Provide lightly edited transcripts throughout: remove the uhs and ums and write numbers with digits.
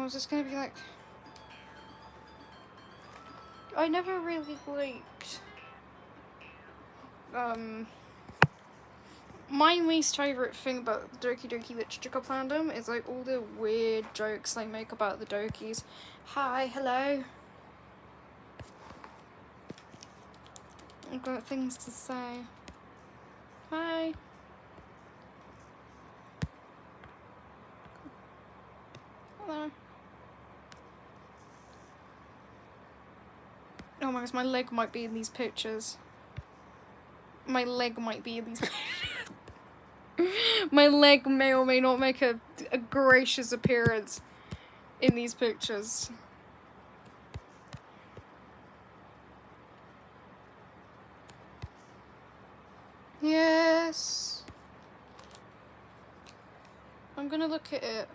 I was just gonna be like, I never really liked, my least favourite thing about the Doki Doki Literature Club fandom is like all the weird jokes they make about the Dokis. Hi, hello. I've got things to say. Hi. Hello. Oh my gosh, my leg might be in these pictures. My leg might be in these My leg may or may not make a gracious appearance in these pictures. Yes. I'm gonna look at it.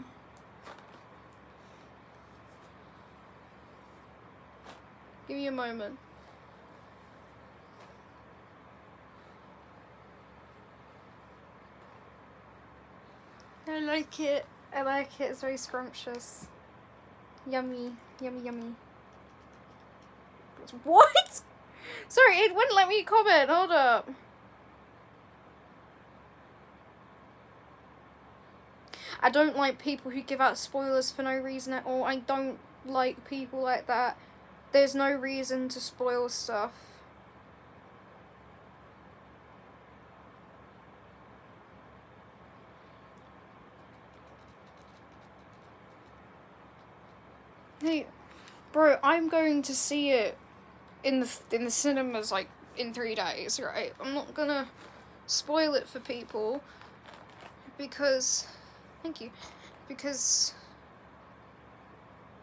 Give me a moment. I like it. I like it. It's very scrumptious. Yummy. Yummy, yummy. What? Sorry, it wouldn't let me comment. Hold up. I don't like people who give out spoilers for no reason at all. I don't like people like that. There's no reason to spoil stuff. Hey, bro, I'm going to see it in the cinemas like in 3 days, right? I'm not gonna spoil it for people because, thank you, because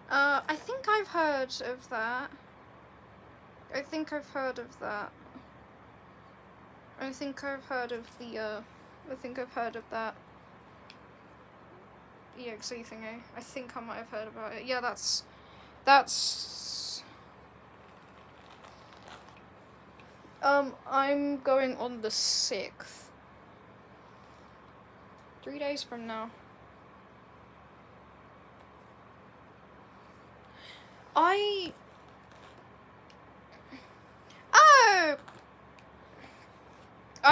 I think I've heard of that. I think I've heard of that. I think I've heard of the I think I've heard of that EXE thingy. I think I might have heard about it. Yeah, that's I'm going on the 6th. 3 days from now.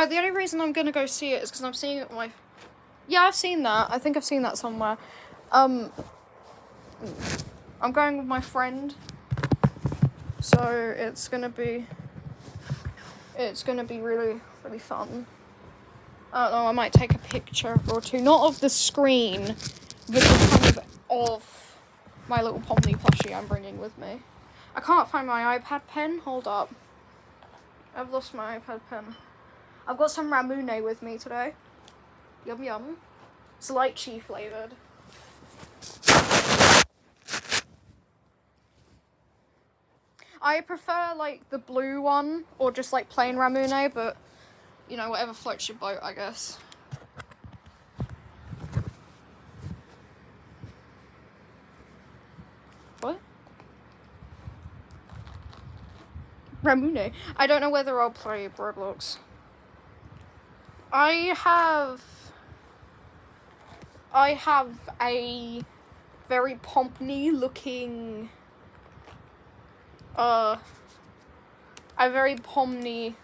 The only reason I'm gonna go see it is because I'm seeing it with my... Yeah, I've seen that. I think I've seen that somewhere. I'm going with my friend. So it's gonna be really, really fun. I don't know, I might take a picture or two. Not of the screen, but kind of my little Pomni plushie I'm bringing with me. I can't find my iPad pen. Hold up. I've lost my iPad pen. I've got some Ramune with me today. Yum yum. It's lychee flavoured. I prefer like the blue one or just like plain Ramune, but you know, whatever floats your boat, I guess. What? Ramune. I don't know whether I'll play Roblox. I have a very Pomni looking a very Pomni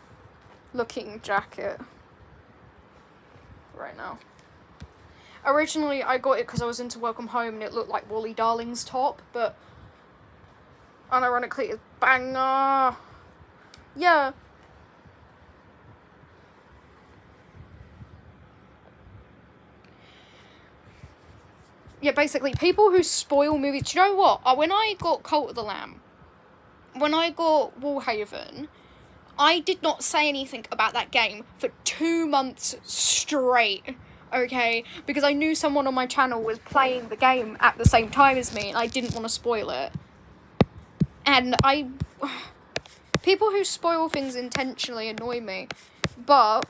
looking jacket right now. Originally I got it because I was into Welcome Home and it looked like Wally Darling's top, but unironically it's banger. Yeah. Yeah, basically, people who spoil movies... Do you know what? When I got Cult of the Lamb, when I got Wallhaven, I did not say anything about that game for 2 months straight, okay? Because I knew someone on my channel was playing the game at the same time as me, and I didn't want to spoil it. And people who spoil things intentionally annoy me, but...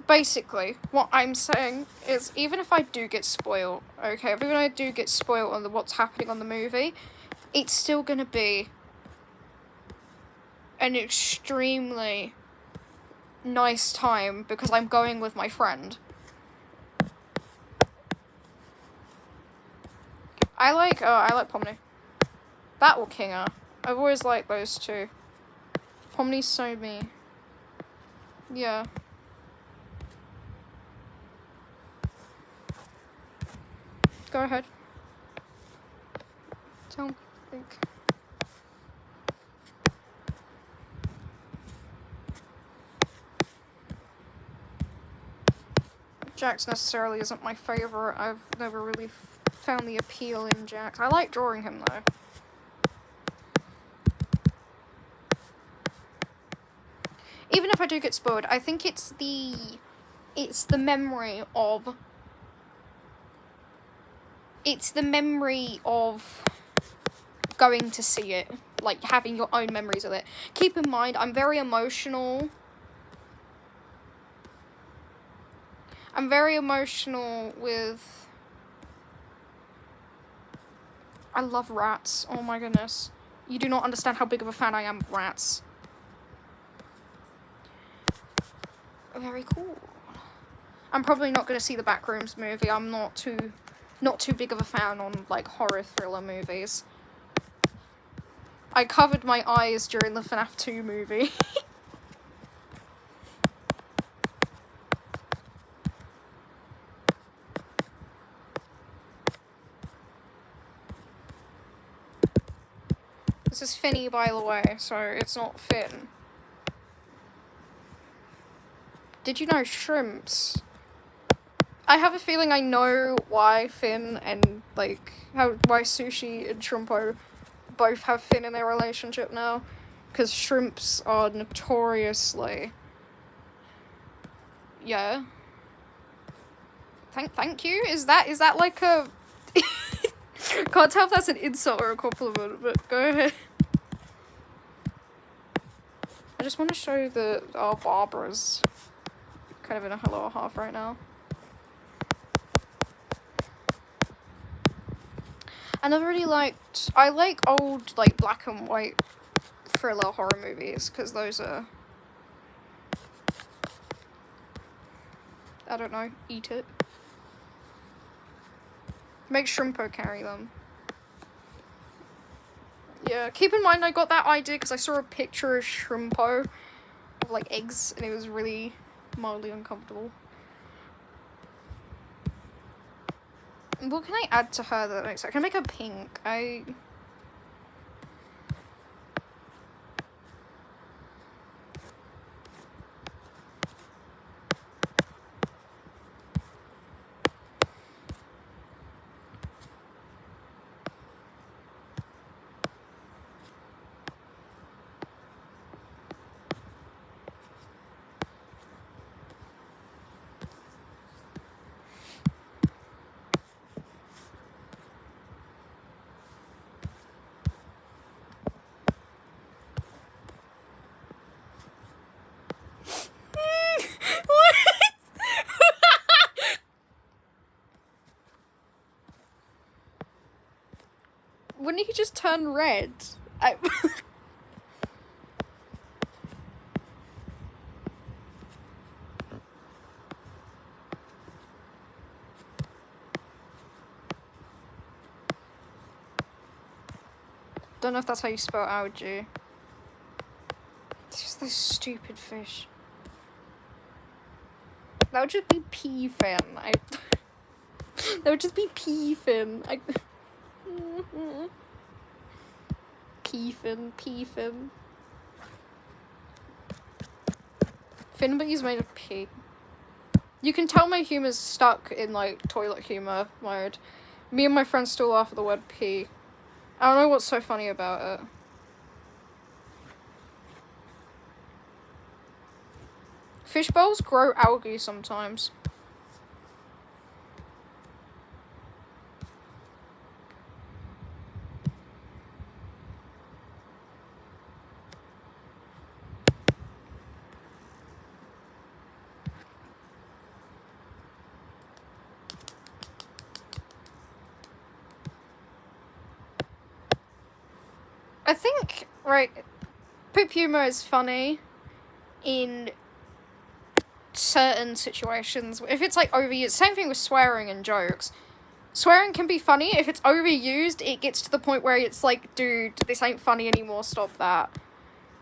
Basically, what I'm saying is, even if I do get spoiled, okay, even if I do get spoiled on what's happening on the movie, it's still gonna be an extremely nice time because I'm going with my friend. I like Pomni. That or Kinga. I've always liked those two. Pomni's so me. Yeah. Go ahead. Tell me. Think. Jax necessarily isn't my favourite. I've never really found the appeal in Jax. I like drawing him though. Even if I do get spoiled, I think it's the memory of going to see it, like having your own memories of it. Keep in mind, I'm very emotional. With... I love rats. Oh my goodness. You do not understand how big of a fan I am of rats. Very cool. I'm probably not going to see the Backrooms movie. I'm not too big of a fan on, like, horror thriller movies. I covered my eyes during the FNAF 2 movie. This is Finny, by the way, so it's not Finn. Did you know shrimps? I have a feeling I know why Finn and, like, why Sushi and Shrimpo both have Finn in their relationship now. Because shrimps are notoriously... Yeah. Thank you? Is that like a... Can't tell if that's an insult or a compliment, but go ahead. I just want to show that our Barbara's kind of in a hello half right now. I never really liked... I like old, like, black and white thriller horror movies, because those are... I don't know, eat it. Make Shrimpo carry them. Yeah, keep in mind I got that idea because I saw a picture of Shrimpo of, like, eggs, and it was really mildly uncomfortable. What can I add to her that makes sense? Can I make her pink? Wouldn't he just turn red? Don't know if that's how you spell algae. It's just those stupid fish. That would just be pea fin. That would just be pea fin. Pea fin. Finbury's made of pea. You can tell my humor's stuck in, like, toilet humor mode. Me and my friends still laugh at the word pea. I don't know what's so funny about it. Fish bowls grow algae sometimes. I think, right, poop humor is funny in certain situations. If it's, like, overused, same thing with swearing and jokes. Swearing can be funny. If it's overused, it gets to the point where it's like, dude, this ain't funny anymore, stop that.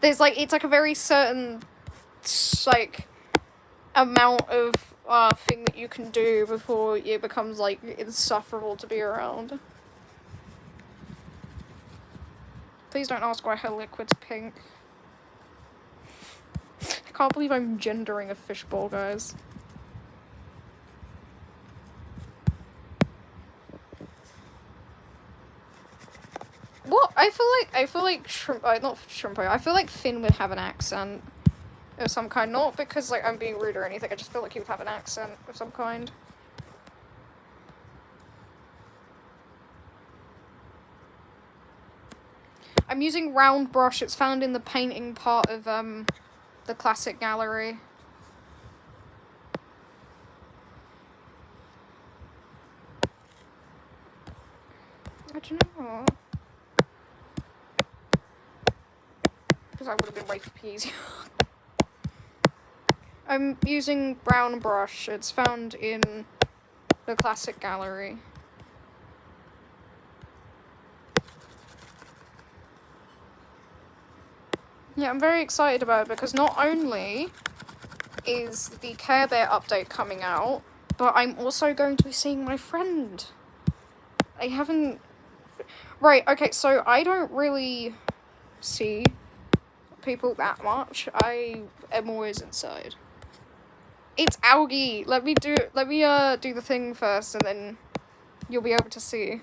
There's like, it's like a very certain, like, amount of thing that you can do before it becomes like insufferable to be around. Please don't ask why her liquid's pink. I can't believe I'm gendering a fishbowl, guys. What? I feel like shrimp, not shrimpo, I feel like Finn would have an accent of some kind. Not because, like, I'm being rude or anything, I just feel like he would have an accent of some kind. I'm using round brush. It's found in the painting part of, the classic gallery. I don't know. Because I would have been way easier. I'm using brown brush. It's found in the classic gallery. Yeah, I'm very excited about it because not only is the Care Bear update coming out, but I'm also going to be seeing my friend. I haven't... Right, okay, so I don't really see people that much. I am always inside. It's algae! Let me do the thing first and then you'll be able to see.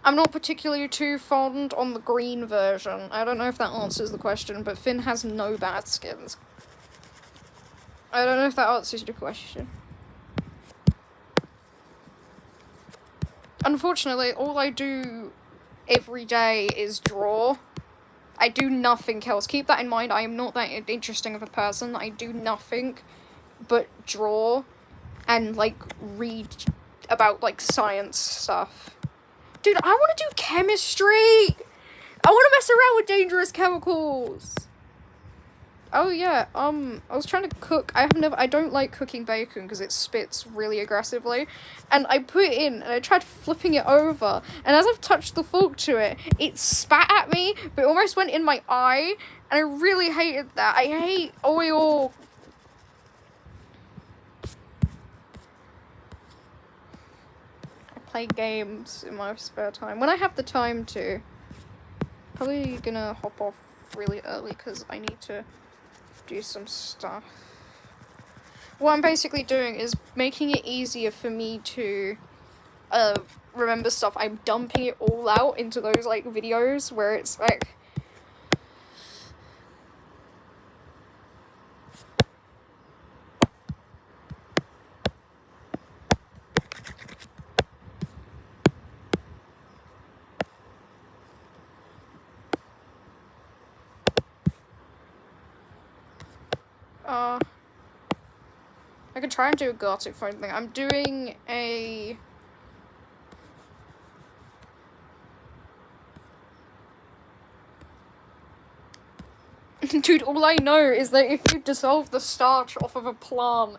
I'm not particularly too fond on the green version. I don't know if that answers the question, but Finn has no bad skins. I don't know if that answers your question. Unfortunately, all I do every day is draw. I do nothing else. Keep that in mind, I am not that interesting of a person. I do nothing but draw and, like, read about, like, science stuff. Dude, I want to do chemistry! I want to mess around with dangerous chemicals! Oh yeah, I was trying to cook. I don't like cooking bacon because it spits really aggressively. And I put it in and I tried flipping it over. And as I've touched the fork to it, it spat at me, but it almost went in my eye. And I really hated that. I hate oil. I play games in my spare time. When I have the time to. Probably gonna hop off really early because I need to do some stuff. What I'm basically doing is making it easier for me to remember stuff. I'm dumping it all out into those, like, videos where it's like I could try and do a gothic phone thing. I'm doing a dude, all I know is that if you dissolve the starch off of a plant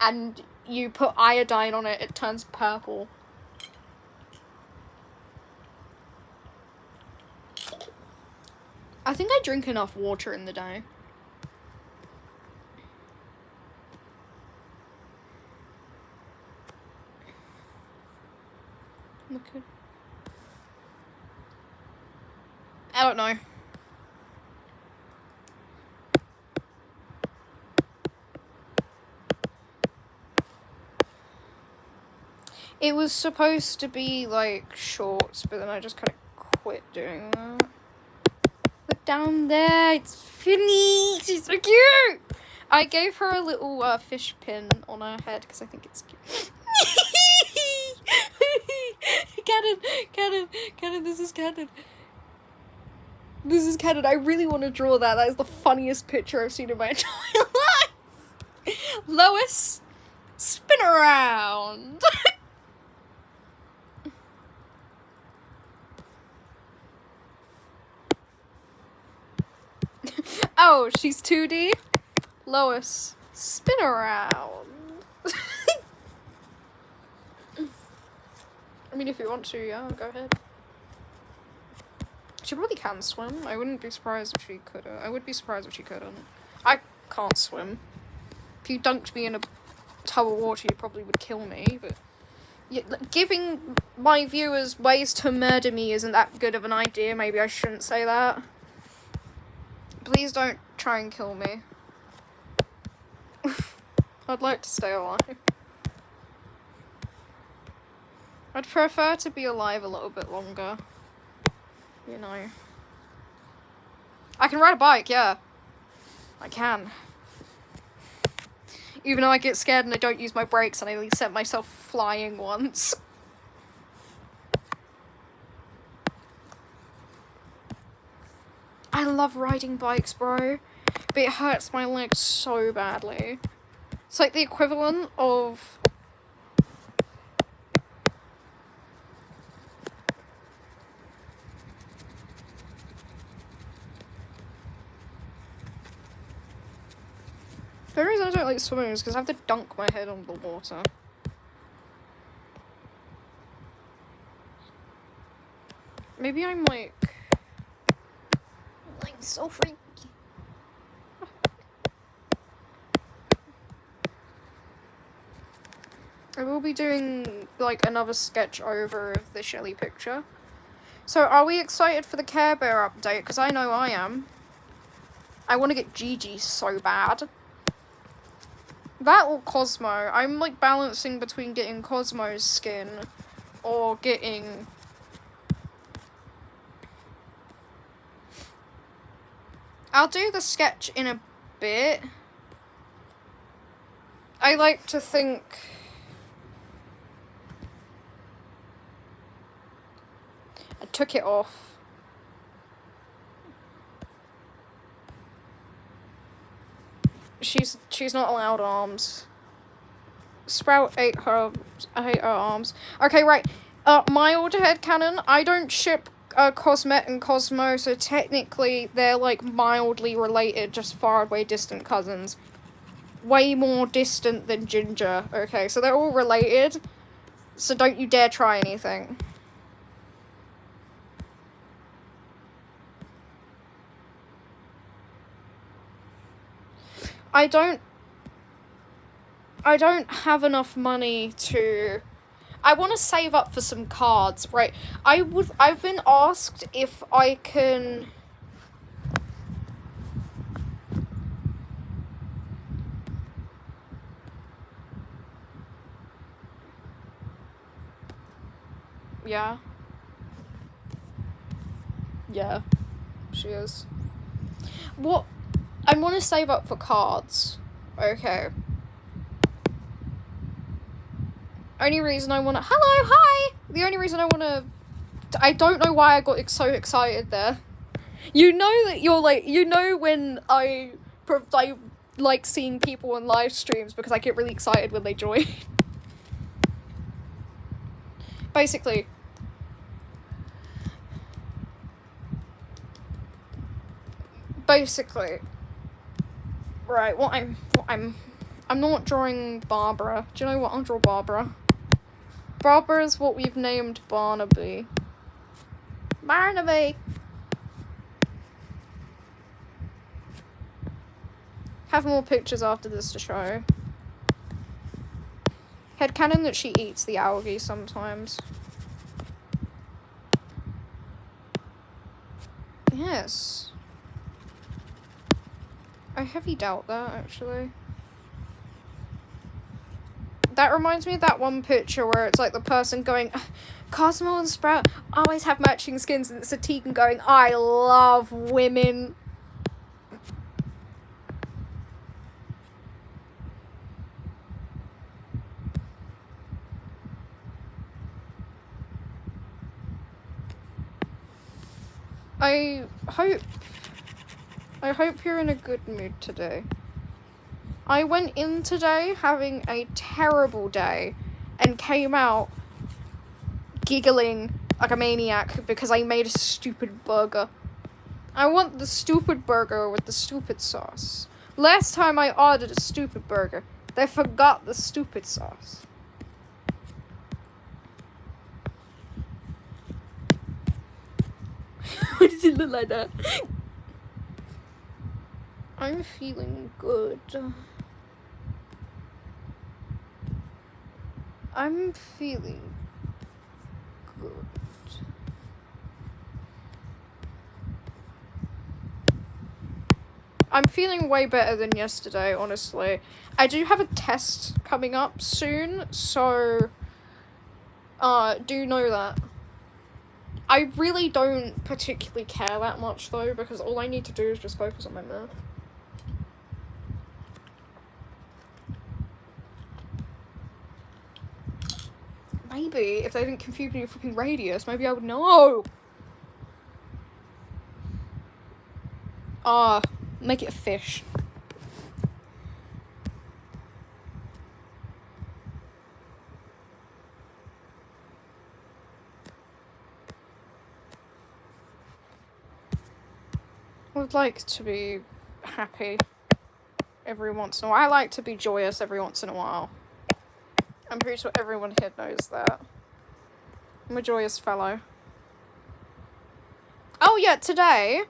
and you put iodine on it, it turns purple. I think I drink enough water in the day. Okay. I don't know. It was supposed to be, like, shorts, but then I just kind of quit doing that. Look down there, it's Finny! She's so cute! I gave her a little fish pin on her head because I think it's cute. Cannon, this is Cannon. This is Cannon. I really want to draw that. That is the funniest picture I've seen in my entire life. Lois, spin around. Oh, she's 2D? Lois, spin around. I mean, if you want to, yeah, go ahead. She probably can swim. I wouldn't be surprised if she couldn't. I would be surprised if she couldn't. I can't swim. If you dunked me in a tub of water, you probably would kill me, but... Yeah, giving my viewers ways to murder me isn't that good of an idea. Maybe I shouldn't say that. Please don't try and kill me. I'd like to stay alive. I'd prefer to be alive a little bit longer. You know. I can ride a bike, yeah. I can. Even though I get scared and I don't use my brakes and I sent myself flying once. I love riding bikes, bro. But it hurts my legs so badly. It's like the equivalent of... The reason I don't like swimming is because I have to dunk my head under the water. Maybe I'm like so freaky. I will be doing like another sketch over of the Shelly picture. So are we excited for the Care Bear update? Because I know I am. I want to get Gigi so bad. That or Cosmo. I'm like balancing between getting Cosmo's skin or getting... I'll do the sketch in a bit. I like to think... I took it off. She's not allowed arms. Sprout ate her arms. Okay, right. Mild headcanon. I don't ship Cosmet and Cosmo, so technically they're like mildly related, just far away distant cousins. Way more distant than Ginger. Okay, so they're all related. So don't you dare try anything. I don't have enough money to... I want to save up for some cards, right? I've been asked if I can... Yeah. Yeah, she is. What? I want to save up for cards. Okay. Only reason I want to... Hello, hi! The only reason I want to... I don't know why I got so excited there. You know that you're like... You know when I like seeing people on live streams because I get really excited when they join. Basically... Right, I'm not drawing Barbara. Do you know what? I'll draw Barbara. Barbara is what we've named Barnaby. Barnaby! Have more pictures after this to show. Headcanon that she eats the algae sometimes. Yes. I heavy doubt that, actually. That reminds me of that one picture where it's like the person going, Cosmo and Sprout always have matching skins, and it's a Tegan going, I love women. I hope you're in a good mood today. I went in today having a terrible day and came out giggling like a maniac because I made a stupid burger. I want the stupid burger with the stupid sauce. Last time I ordered a stupid burger, they forgot the stupid sauce. Why does it look like that? I'm feeling good. I'm feeling good. I'm feeling way better than yesterday, honestly. I do have a test coming up soon, so do know that. I really don't particularly care that much though, because all I need to do is just focus on my math. Maybe if they didn't confuse me with fucking radius, maybe I would know. Make it a fish. I would like to be happy every once in a while. I like to be joyous every once in a while. I'm pretty sure everyone here knows that. I'm a joyous fellow. Oh yeah, today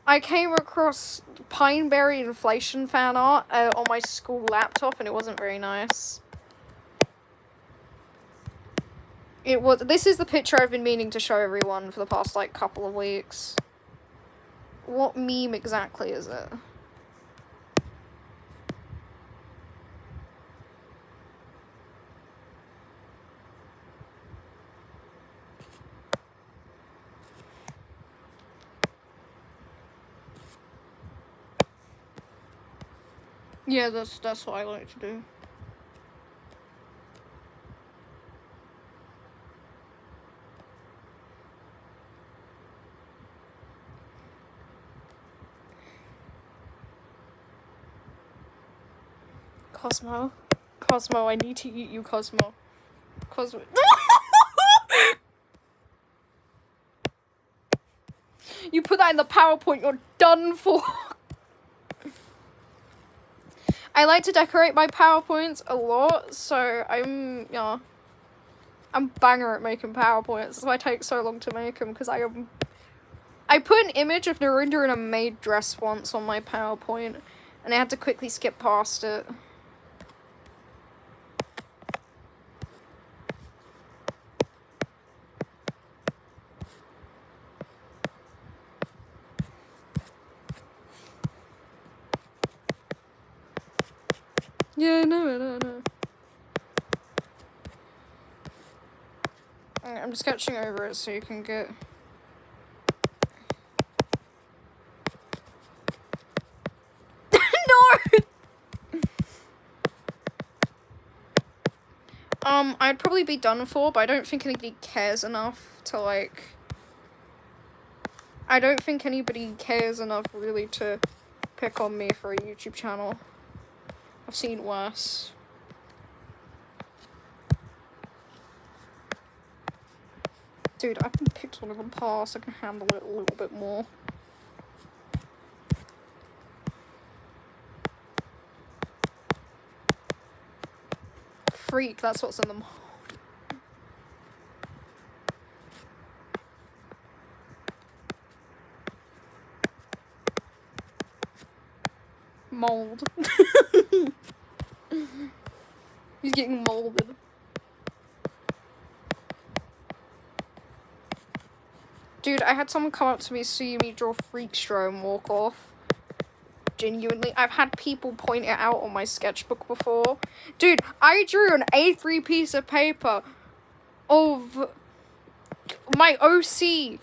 I came across Pineberry inflation fan art on my school laptop, and it wasn't very nice. This is the picture I've been meaning to show everyone for the past, like, couple of weeks. What meme exactly is it? Yeah, that's what I like to do. Cosmo, I need to eat you, Cosmo. You put that in the PowerPoint, you're done for. I like to decorate my PowerPoints a lot, so I'm banger at making PowerPoints. That's why I take so long to make them, because I put an image of Narinda in a maid dress once on my PowerPoint, and I had to quickly skip past it. Yeah, no. I'm sketching over it so you can get... No! I'd probably be done for, but I don't think anybody cares enough to, like... I don't think anybody cares enough, really, to pick on me for a YouTube channel. I've seen worse. Dude, I've been picked on in the past. I can handle it a little bit more. Freak, that's what's in them. Mold. He's getting molded. Dude, I had someone come up to me, see me draw Freakstro and walk off. Genuinely, I've had people point it out on my sketchbook before. Dude, I drew an A3 piece of paper of my OC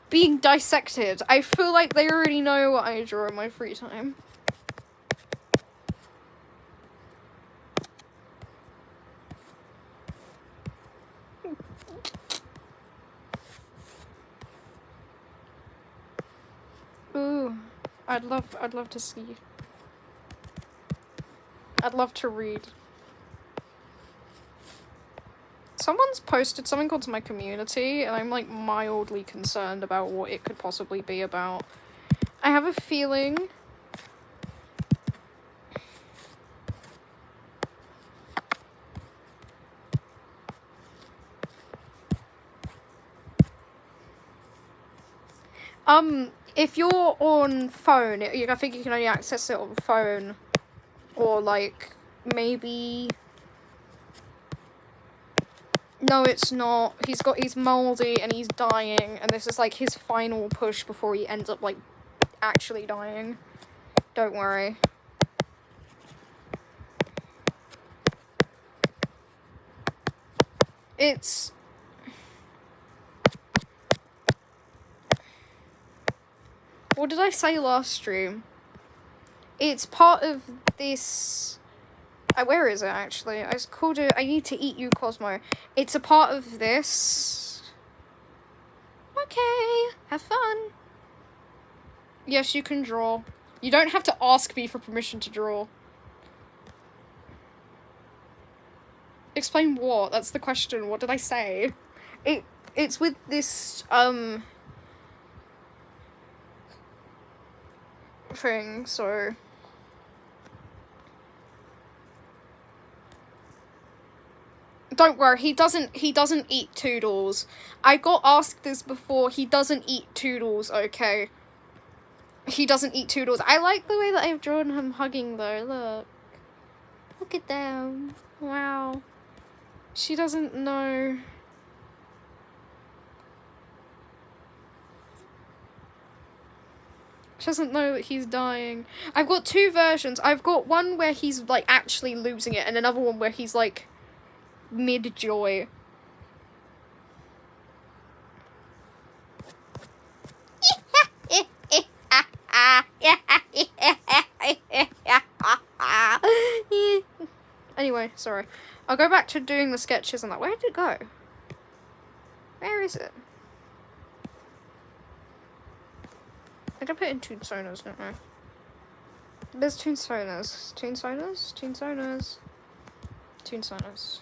being dissected. I feel like they already know what I draw in my free time. Ooh, I'd love to see. I'd love to read. Someone's posted something onto my community, and I'm, like, mildly concerned about what it could possibly be about. I have a feeling if you're on phone, I think you can only access it on phone, or like maybe. No, it's not. He's moldy and he's dying, and this is like his final push before he ends up like actually dying. Don't worry. It's... What did I say last stream? It's part of this... where is it, actually? I called it I Need to Eat You, Cosmo. It's a part of this... Okay, have fun. Yes, you can draw. You don't have to ask me for permission to draw. Explain what? That's the question. What did I say? It's with this, thing, so... Don't worry, he doesn't eat Toodles. I got asked this before, he doesn't eat Toodles, okay? He doesn't eat Toodles. I like the way that I've drawn him hugging, though, look. Look at them. Wow. She doesn't know. She doesn't know that he's dying. I've got two versions. I've got one where he's, like, actually losing it, and another one where he's, like, mid-joy. Anyway, sorry. I'll go back to doing the sketches and that. Where did it go? Where is it? I can put in Toonsonas, don't I? There's Toonsonas. Toonsonas? Toonsonas. Toonsonas.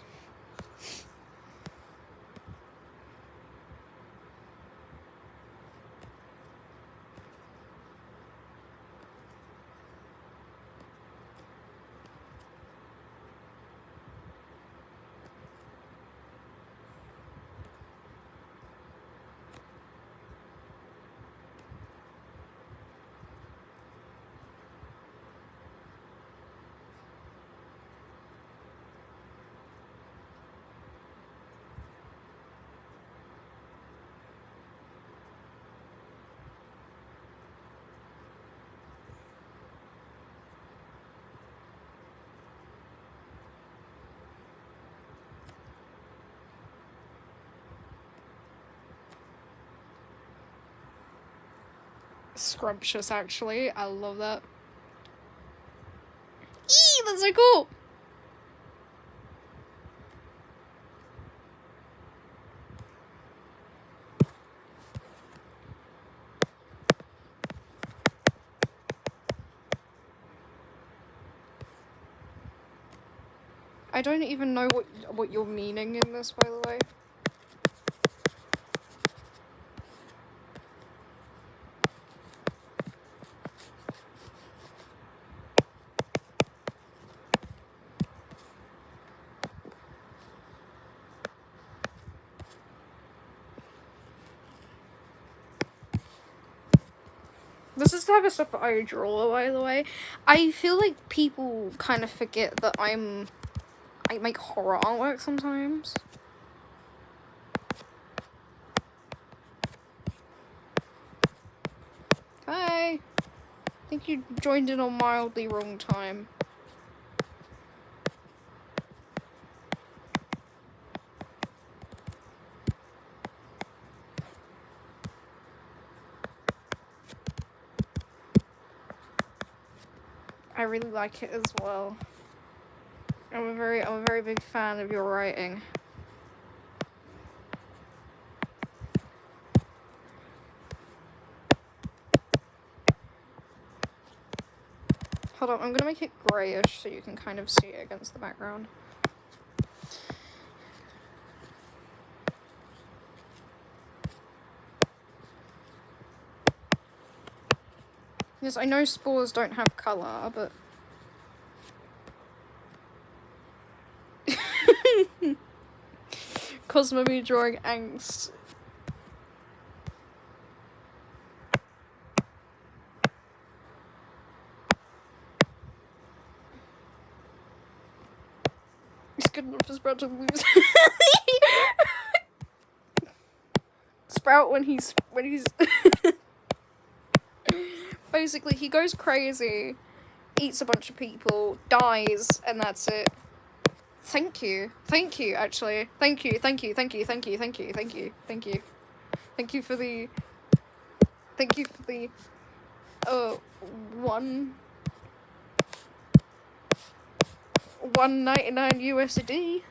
Scrumptious, actually. I love that. Eee, that's so cool! I don't even know what you're meaning in this, by the way. This is the type of stuff that I draw, by the way. I feel like people kind of forget that I make horror artwork sometimes. Hi! I think you joined in on mildly wrong time. I really like it as well. I'm a very big fan of your writing. Hold on, I'm gonna make it greyish so you can kind of see it against the background. Yes, I know spores don't have colour, but... Cosmo me drawing angst. It's good enough for Sprout to lose. Sprout when he's basically he goes crazy, eats a bunch of people, dies, and that's it. Thank you, actually. Thank you for the $1.99 USD.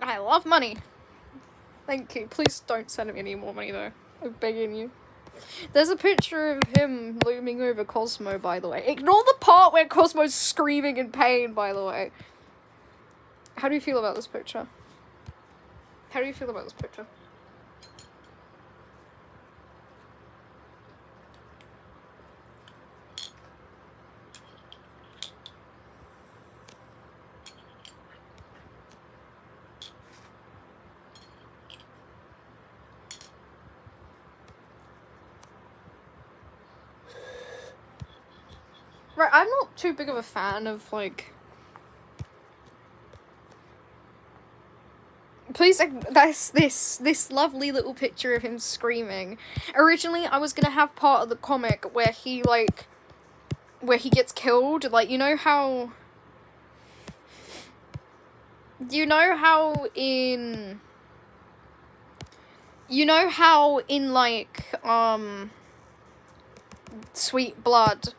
I love money. Thank you. Please don't send me any more money though. I'm begging you. There's a picture of him looming over Cosmo, by the way. Ignore the part where Cosmo's screaming in pain, by the way. How do you feel about this picture? Right, I'm not too big of a fan of, like... Please, that's this lovely little picture of him screaming. Originally, I was gonna have part of the comic where he, like... Where he gets killed. Like, you know how... You know how in, like, Sweet Blood...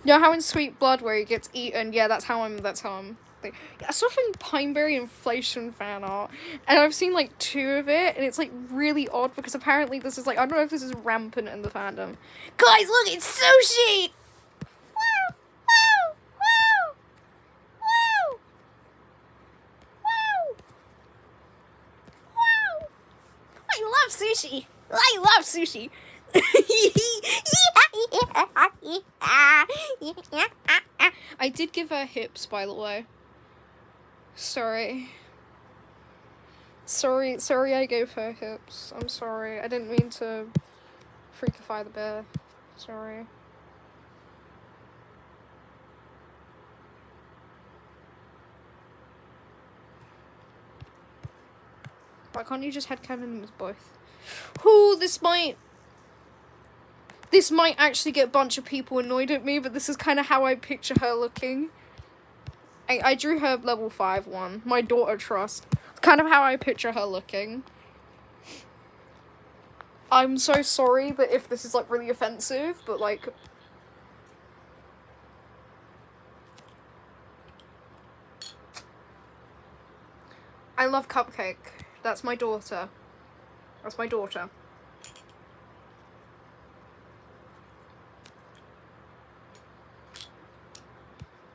You know how in Sweet Blood where he gets eaten? Yeah, that's how I'm yeah, I saw some Pineberry inflation fan art, and I've seen like 2 of it, and it's like really odd because apparently this is like, I don't know if this is rampant in the fandom. Guys, look, it's sushi! Wow! Wow! Wow! Wow! Wow! Wow! I love sushi! I love sushi! I did give her hips, by the way. Sorry I gave her hips. I'm sorry. I didn't mean to freakify the bear. Sorry. Why can't you just headcanon them as both? Ooh, this might actually get a bunch of people annoyed at me, but this is kind of how I picture her looking. I drew her level 5 one. My daughter trust. It's kind of how I picture her looking. I'm so sorry that if this is, like, really offensive, but, like... I love Cupcake. That's my daughter. That's my daughter.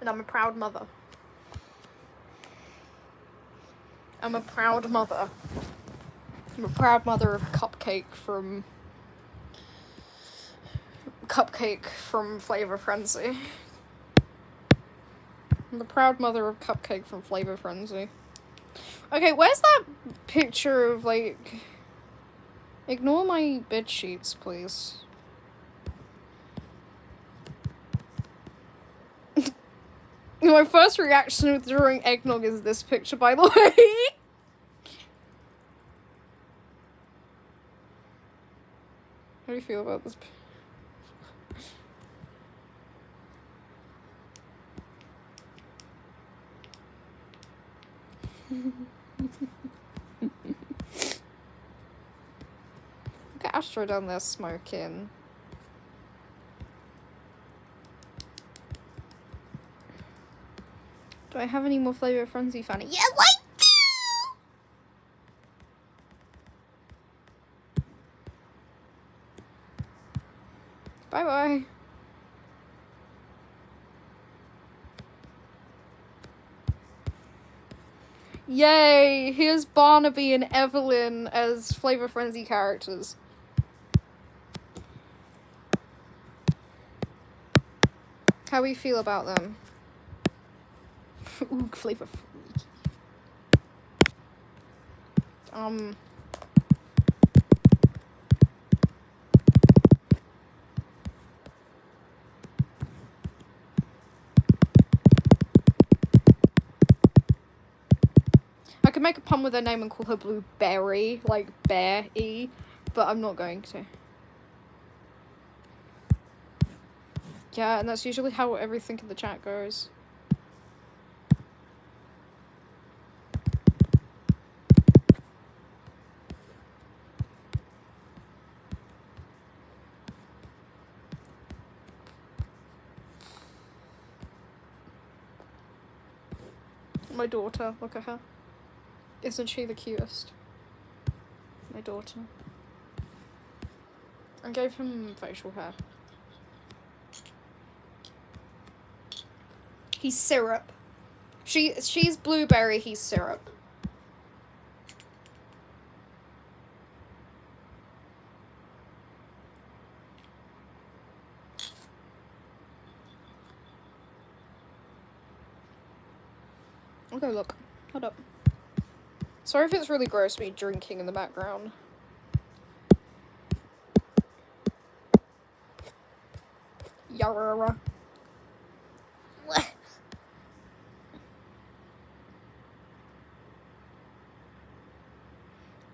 And I'm a proud mother. I'm a proud mother. I'm a proud mother of Cupcake from Flavor Frenzy. I'm the proud mother of Cupcake from Flavor Frenzy. Okay, where's that picture of, like... Ignore my bed sheets, please. My first reaction with drawing eggnog is this picture, by the way. How do you feel about this? Look at Astro down there smoking. Do I have any more Flavor Frenzy fanny? Yes, I do! Bye bye. Yay! Here's Barnaby and Evelyn as Flavor Frenzy characters. How we feel about them? Ooh, Flavor Freaky. I could make a pun with her name and call her Blueberry, like bear-y, but I'm not going to. Yeah, and that's usually how everything in the chat goes. My daughter, look at her. Isn't she the cutest? My daughter. I gave him facial hair. He's syrup. She's blueberry, he's syrup. Okay, look. Hold up. Sorry if it's really gross me drinking in the background. Yarra.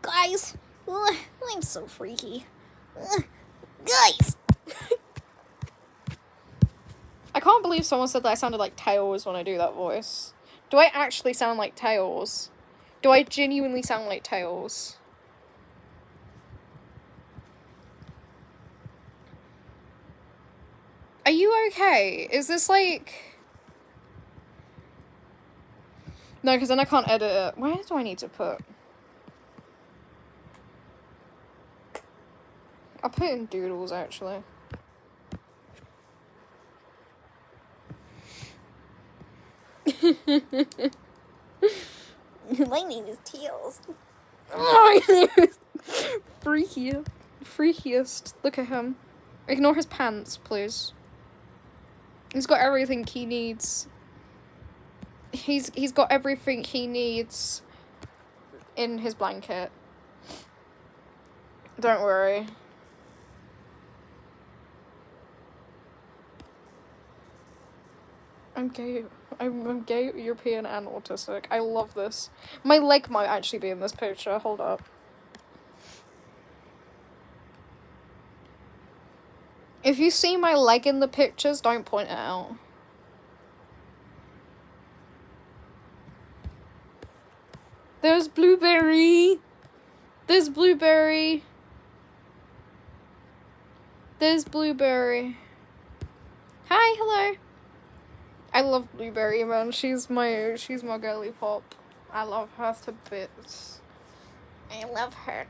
Guys, I'm so freaky. Guys! I can't believe someone said that I sounded like Tails when I do that voice. Do I actually sound like Tails? Do I genuinely sound like Tails? Are you okay? Is this like... No, because then I can't edit it. Where do I need to put? I'll put in doodles, actually. My name is Tails. My name is freakiest. Look at him. Ignore his pants, please. He's got everything he needs. He's got everything he needs in his blanket. Don't worry. I'm gay. I'm gay, European, and autistic. I love this. My leg might actually be in this picture. Hold up. If you see my leg in the pictures, don't point it out. There's Blueberry. There's Blueberry. There's Blueberry. Hi, hello. I love Blueberry, man. She's my girly pop. I love her to bits. I love her.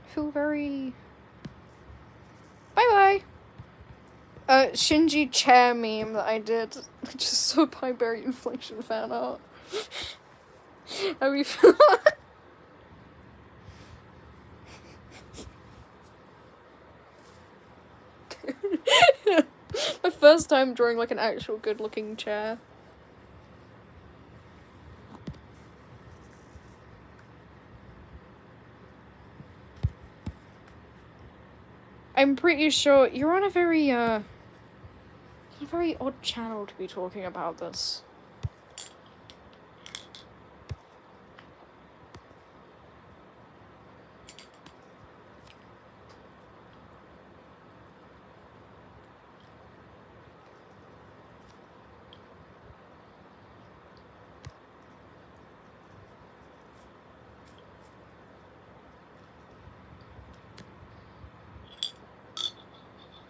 I feel very... Bye-bye. Shinji chair meme that I did. I just saw Pineberry inflation fan art. How we feel? My first time drawing like an actual good looking chair. I'm pretty sure you're on a very odd channel to be talking about this.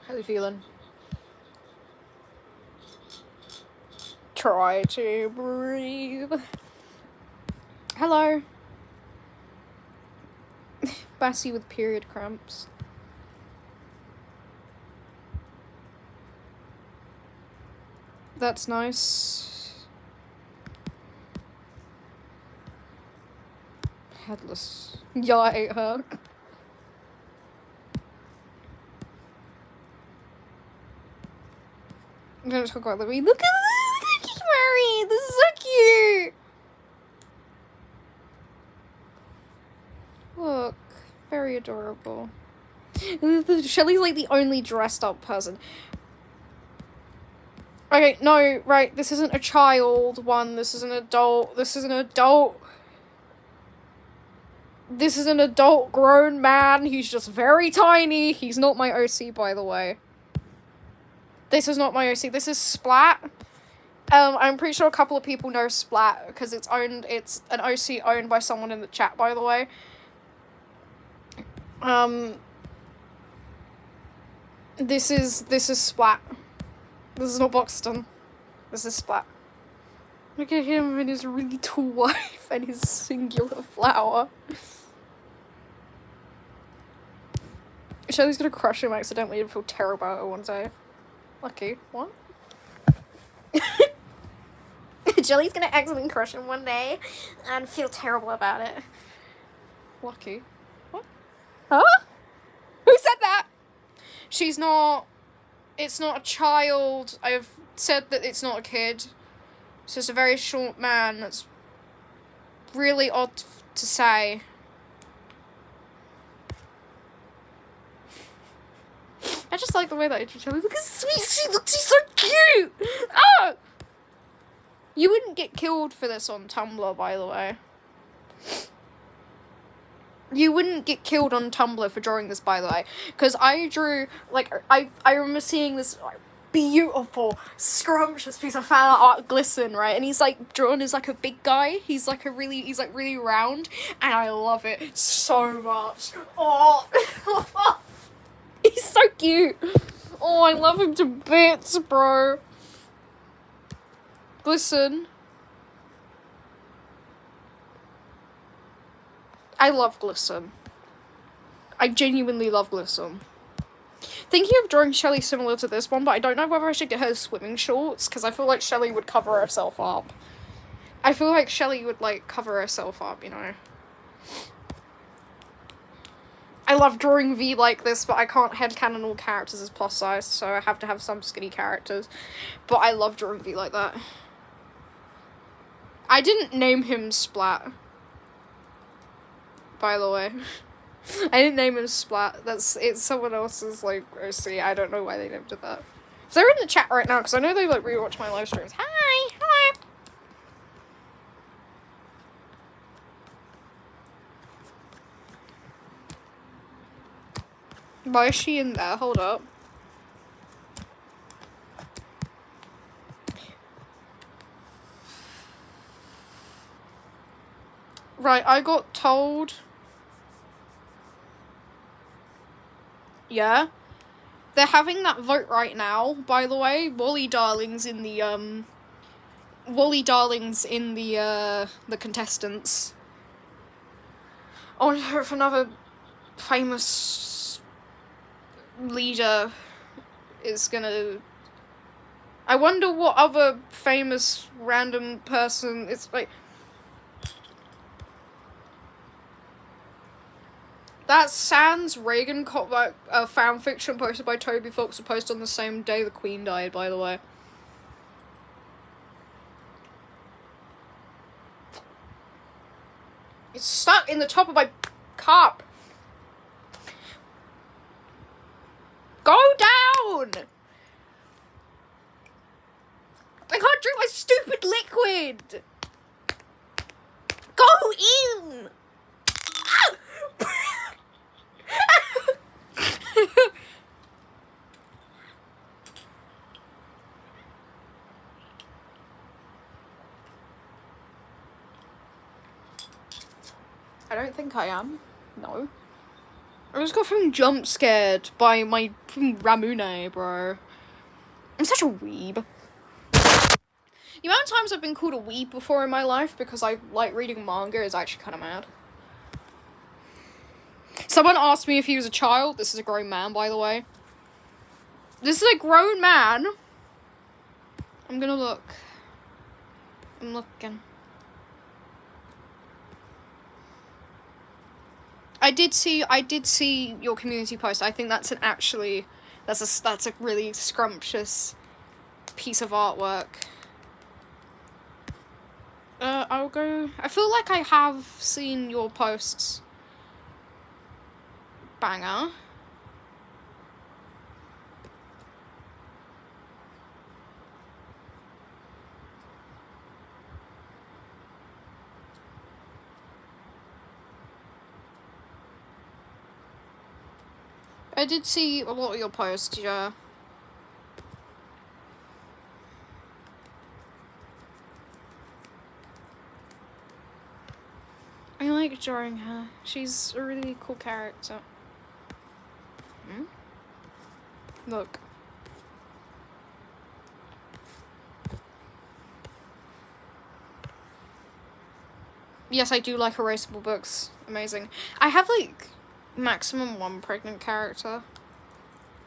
How are you feeling? Try to breathe. Hello. Bye. Sassy with period cramps. That's nice. Headless. Yeah, I ate her. I'm gonna talk about Louis. Look at this! He's married! This is so cute! Look. Very adorable. Shelly's like the only dressed up person. Okay, no, right, this isn't a child one, this is an adult, this is an adult. This is an adult grown man, he's just very tiny. He's not my OC, by the way. This is not my OC, this is Splat. I'm pretty sure a couple of people know Splat, because it's an OC owned by someone in the chat, by the way. This is Splat. This is not Buxton. This is Splat. Look at him and his really tall wife and his singular flower. Shelly's gonna crush him accidentally and feel terrible about it one day. Lucky. What? Shelly's gonna accidentally crush him one day and feel terrible about it. Lucky. What? Huh? Who said that? She's not... It's not a child. I've said that it's not a kid. It's just a very short man. That's really odd to say. I just like the way that I look how sweet she looks. She's so cute. Oh! You wouldn't get killed for this on Tumblr, by the way. You wouldn't get killed on Tumblr for drawing this, by the way. Because I drew, like, I remember seeing this like, beautiful, scrumptious piece of fan art glisten, right? And he's, like, drawn as, like, a big guy. He's really round. And I love it so much. Oh. He's so cute. Oh, I love him to bits, bro. Glisten. I love Glisten. I genuinely love Glisten. Thinking of drawing Shelly similar to this one, but I don't know whether I should get her swimming shorts, because I feel like Shelly would cover herself up. I feel like Shelly would, like, cover herself up, you know. I love drawing V like this, but I can't headcanon all characters as plus size, so I have to have some skinny characters. But I love drawing V like that. I didn't name him Splat. By the way. I didn't name him Splat. It's someone else's, like, OC. I don't know why they named it that. So they're in the chat right now, because I know they, like, rewatch my live streams. Hi! Hello! Why is she in there? Hold up. Right, I got told... Yeah? They're having that vote right now, by the way. Wally Darling's in the, the contestants. I wonder if another famous leader is gonna... I wonder what other famous random person... It's like... That Sans Reagan fan fiction posted by Toby Fox was posted on the same day the Queen died, by the way. It's stuck in the top of my cup. Go down! I can't drink my stupid liquid! Go in! I don't think I am. No. I just got fucking jump scared by my Ramune, bro. I'm such a weeb. The amount of times I've been called a weeb before in my life because I like reading manga is actually kind of mad. Someone asked me if he was a child. This is a grown man, by the way. This is a grown man. I'm gonna look. I'm looking. I did see your community post. I think that's that's a really scrumptious piece of artwork. I'll go. I feel like I have seen your posts. Banger. I did see a lot of your posts, yeah. I like drawing her. She's a really cool character. Look. Yes, I do like erasable books. Amazing. I have, like, maximum one pregnant character.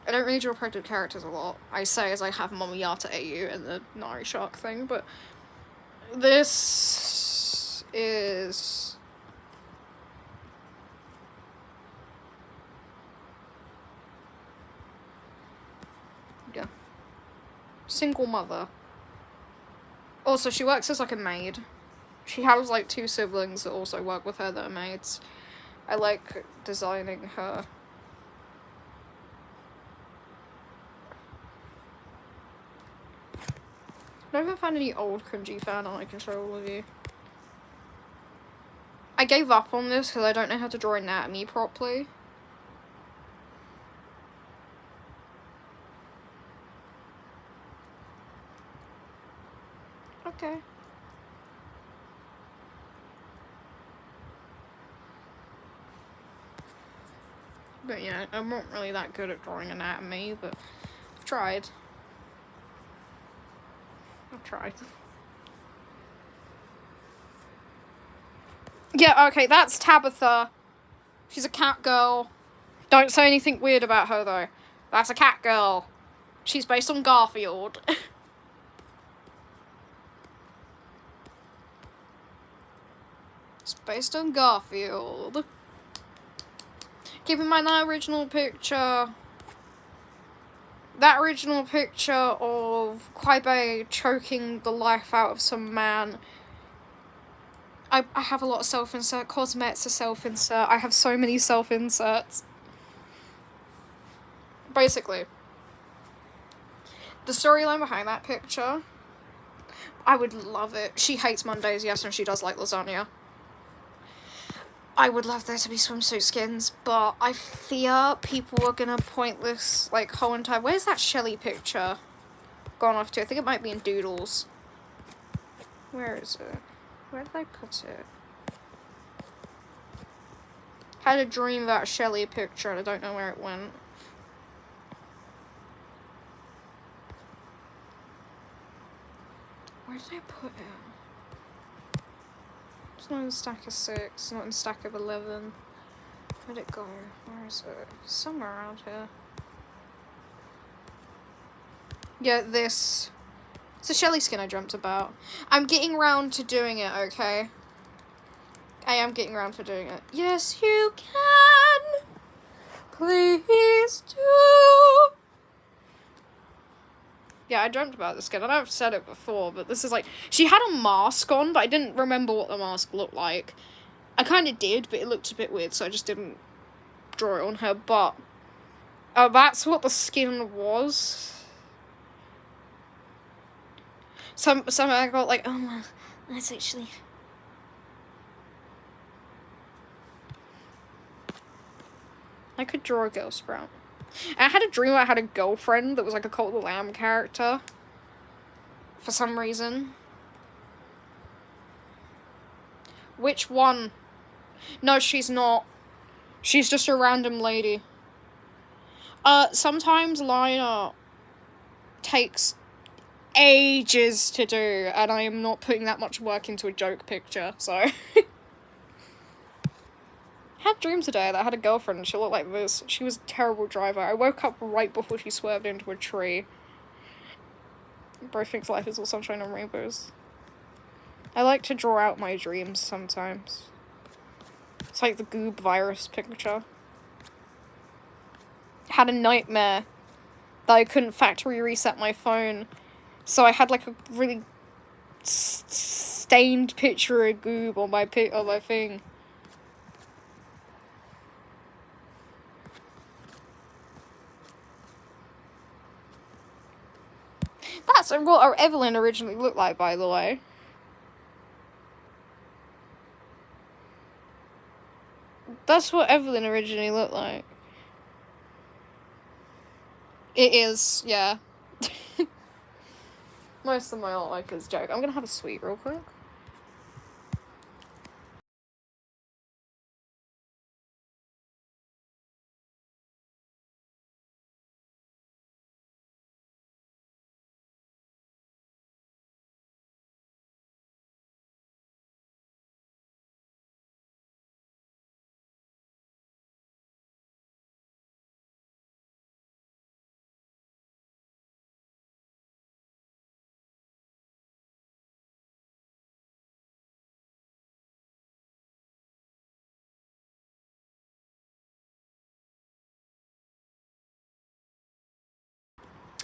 I don't really draw pregnant characters a lot. I say as I have Mommy Yata AU and the Nari Shark thing, but this is... yeah. Single mother. Also, she works as, like, a maid. She has, like, 2 siblings that also work with her that are maids. I like designing her. I don't even find any old cringy fan art I can show all of you. I gave up on this because I don't know how to draw anatomy properly. Okay. But yeah, I'm not really that good at drawing anatomy, but I've tried. Yeah, okay, that's Tabitha. She's a cat girl. Don't say anything weird about her, though. That's a cat girl. She's based on Garfield. It's based on Garfield. Keep in mind that original picture of Kwaibe choking the life out of some man. I have a lot of self-insert. Cosmet's a self-insert. I have so many self-inserts. Basically, the storyline behind that picture, I would love it. She hates Mondays, yes, and she does like lasagna. I would love there to be swimsuit skins, but I fear people are gonna point this, like, whole entire... Where's that Shelly picture gone off to? I think it might be in Doodles. Where is it? Where did I put it? Had a dream about a Shelly picture, and I don't know where it went. Where did I put it? It's not in stack of 6, it's not in stack of 11. Where'd it go? Where is it? Somewhere around here. Yeah, this. It's a Shelly skin I dreamt about. I'm getting round to doing it, okay? I am getting round to doing it. Yes, you can! Please do! Yeah, I dreamt about this skin. I know I've said it before, but this is like... She had a mask on, but I didn't remember what the mask looked like. I kind of did, but it looked a bit weird, so I just didn't draw it on her, but... that's what the skin was. Some I got like, oh, well, that's actually... I could draw a girl sprout. I had a dream I had a girlfriend that was like a Cult of the Lamb character. For some reason. Which one? No, she's not. She's just a random lady. Sometimes line art takes ages to do, and I am not putting that much work into a joke picture, so... Had a dream today that I had a girlfriend and she looked like this. She was a terrible driver. I woke up right before she swerved into a tree. Bro thinks life is all sunshine and rainbows. I like to draw out my dreams sometimes. It's like the goob virus picture. Had a nightmare that I couldn't factory reset my phone, so I had like a really stained picture of goob on my thing. That's what Evelyn originally looked like, by the way. That's what Evelyn originally looked like. It is, yeah. Most of my don't like is joke. I'm gonna have a sweet real quick.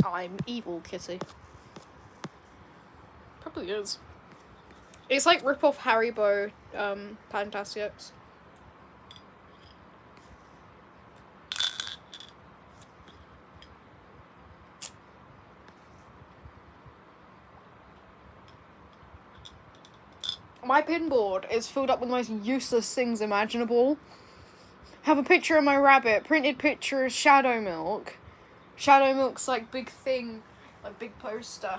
I'm evil, Kitty. Probably is. It's like rip-off Haribo, Fantastics. My pinboard is filled up with the most useless things imaginable. Have a picture of my rabbit, printed picture of Shadow Milk. Shadow Milk's like big thing, like big poster.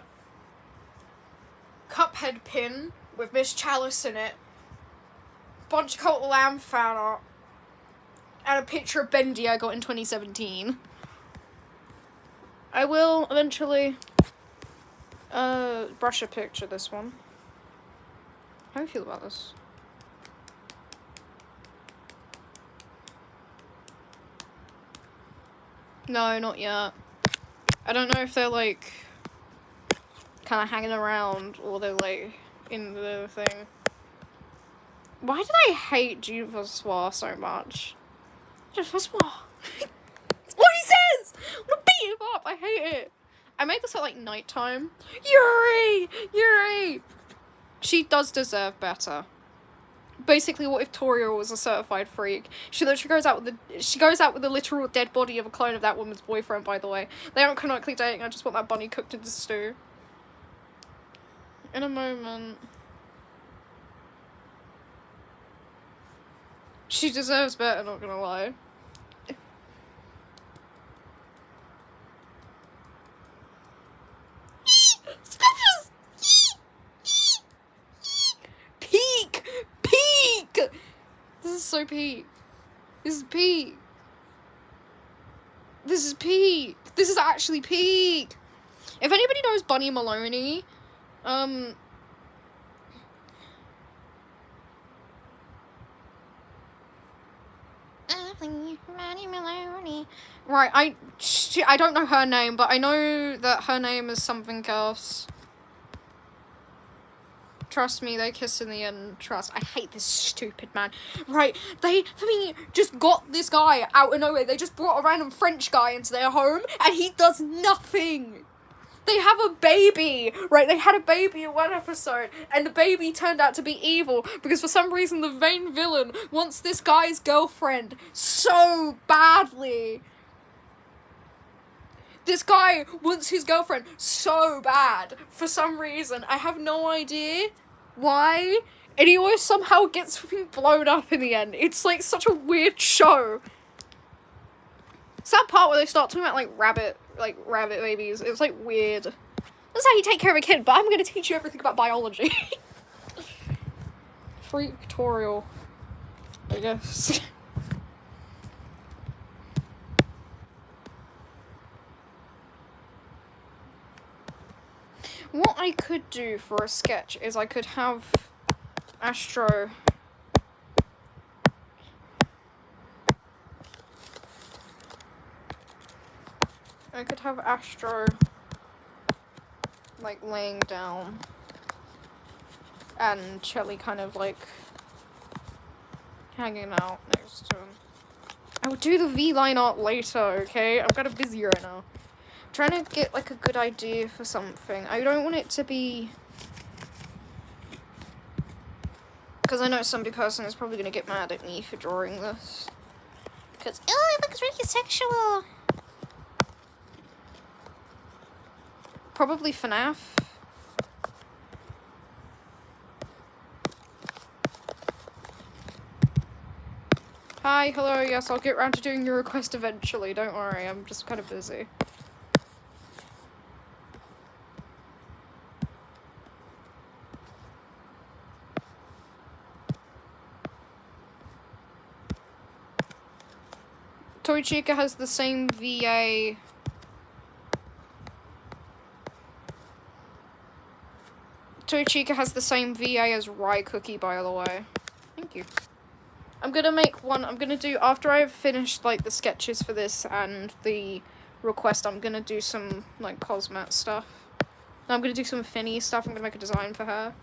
Cuphead pin with Miss Chalice in it. Bunch of Cult of Lamb fan art. And a picture of Bendy I got in 2017. I will eventually brush a picture this one. How do you feel about this? No, not yet. I don't know if they're like kind of hanging around or they're like in the thing. Why did I hate Juvaswa so much? Juvaswa. What he says! I'm gonna beat him up. I hate it. I made this at like nighttime. Yuri! She does deserve better. Basically, what if Toria was a certified freak? She literally goes out with the literal dead body of a clone of that woman's boyfriend, by the way. They aren't canonically dating, I just want that bunny cooked into stew. In a moment. She deserves better, not gonna lie. Peak! This is so peak. This is peak. This is peak. This is actually peak. If anybody knows Bunny Maloney, Bunny Maloney. Right, I don't know her name, but I know that her name is something else. Trust me, they kiss in the end. Trust. I hate this stupid man. Right, they just got this guy out of nowhere. They just brought a random French guy into their home, and he does nothing. They have a baby, right? They had a baby in one episode, and the baby turned out to be evil because for some reason the main villain wants this guy's girlfriend so badly. This guy wants his girlfriend so bad for some reason. I have no idea why. And he always somehow gets blown up in the end. It's like such a weird show. It's that part where they start talking about like rabbit babies. It's like weird. That's how you take care of a kid, but I'm going to teach you everything about biology. Freak tutorial, I guess. What I could do for a sketch is I could have Astro I could have Astro, like, laying down, and Shelly kind of, like, hanging out next to him. I will do the V-line art later, okay? I'm kind of busy right now. I'm trying to get, like, a good idea for something. I don't want it to be... Because I know somebody person is probably going to get mad at me for drawing this. Because, oh, it looks really sexual. Probably FNAF. Hi, hello, yes, I'll get around to doing your request eventually, don't worry, I'm just kind of busy. Toy Chica has the same VA... Toy Chica has the same VA as Rye Cookie, by the way. Thank you. I'm gonna make one, I'm gonna do, after I've finished, like, the sketches for this and the request, I'm gonna do some, like, Cosmat stuff. No, I'm gonna do some Finny stuff, I'm gonna make a design for her.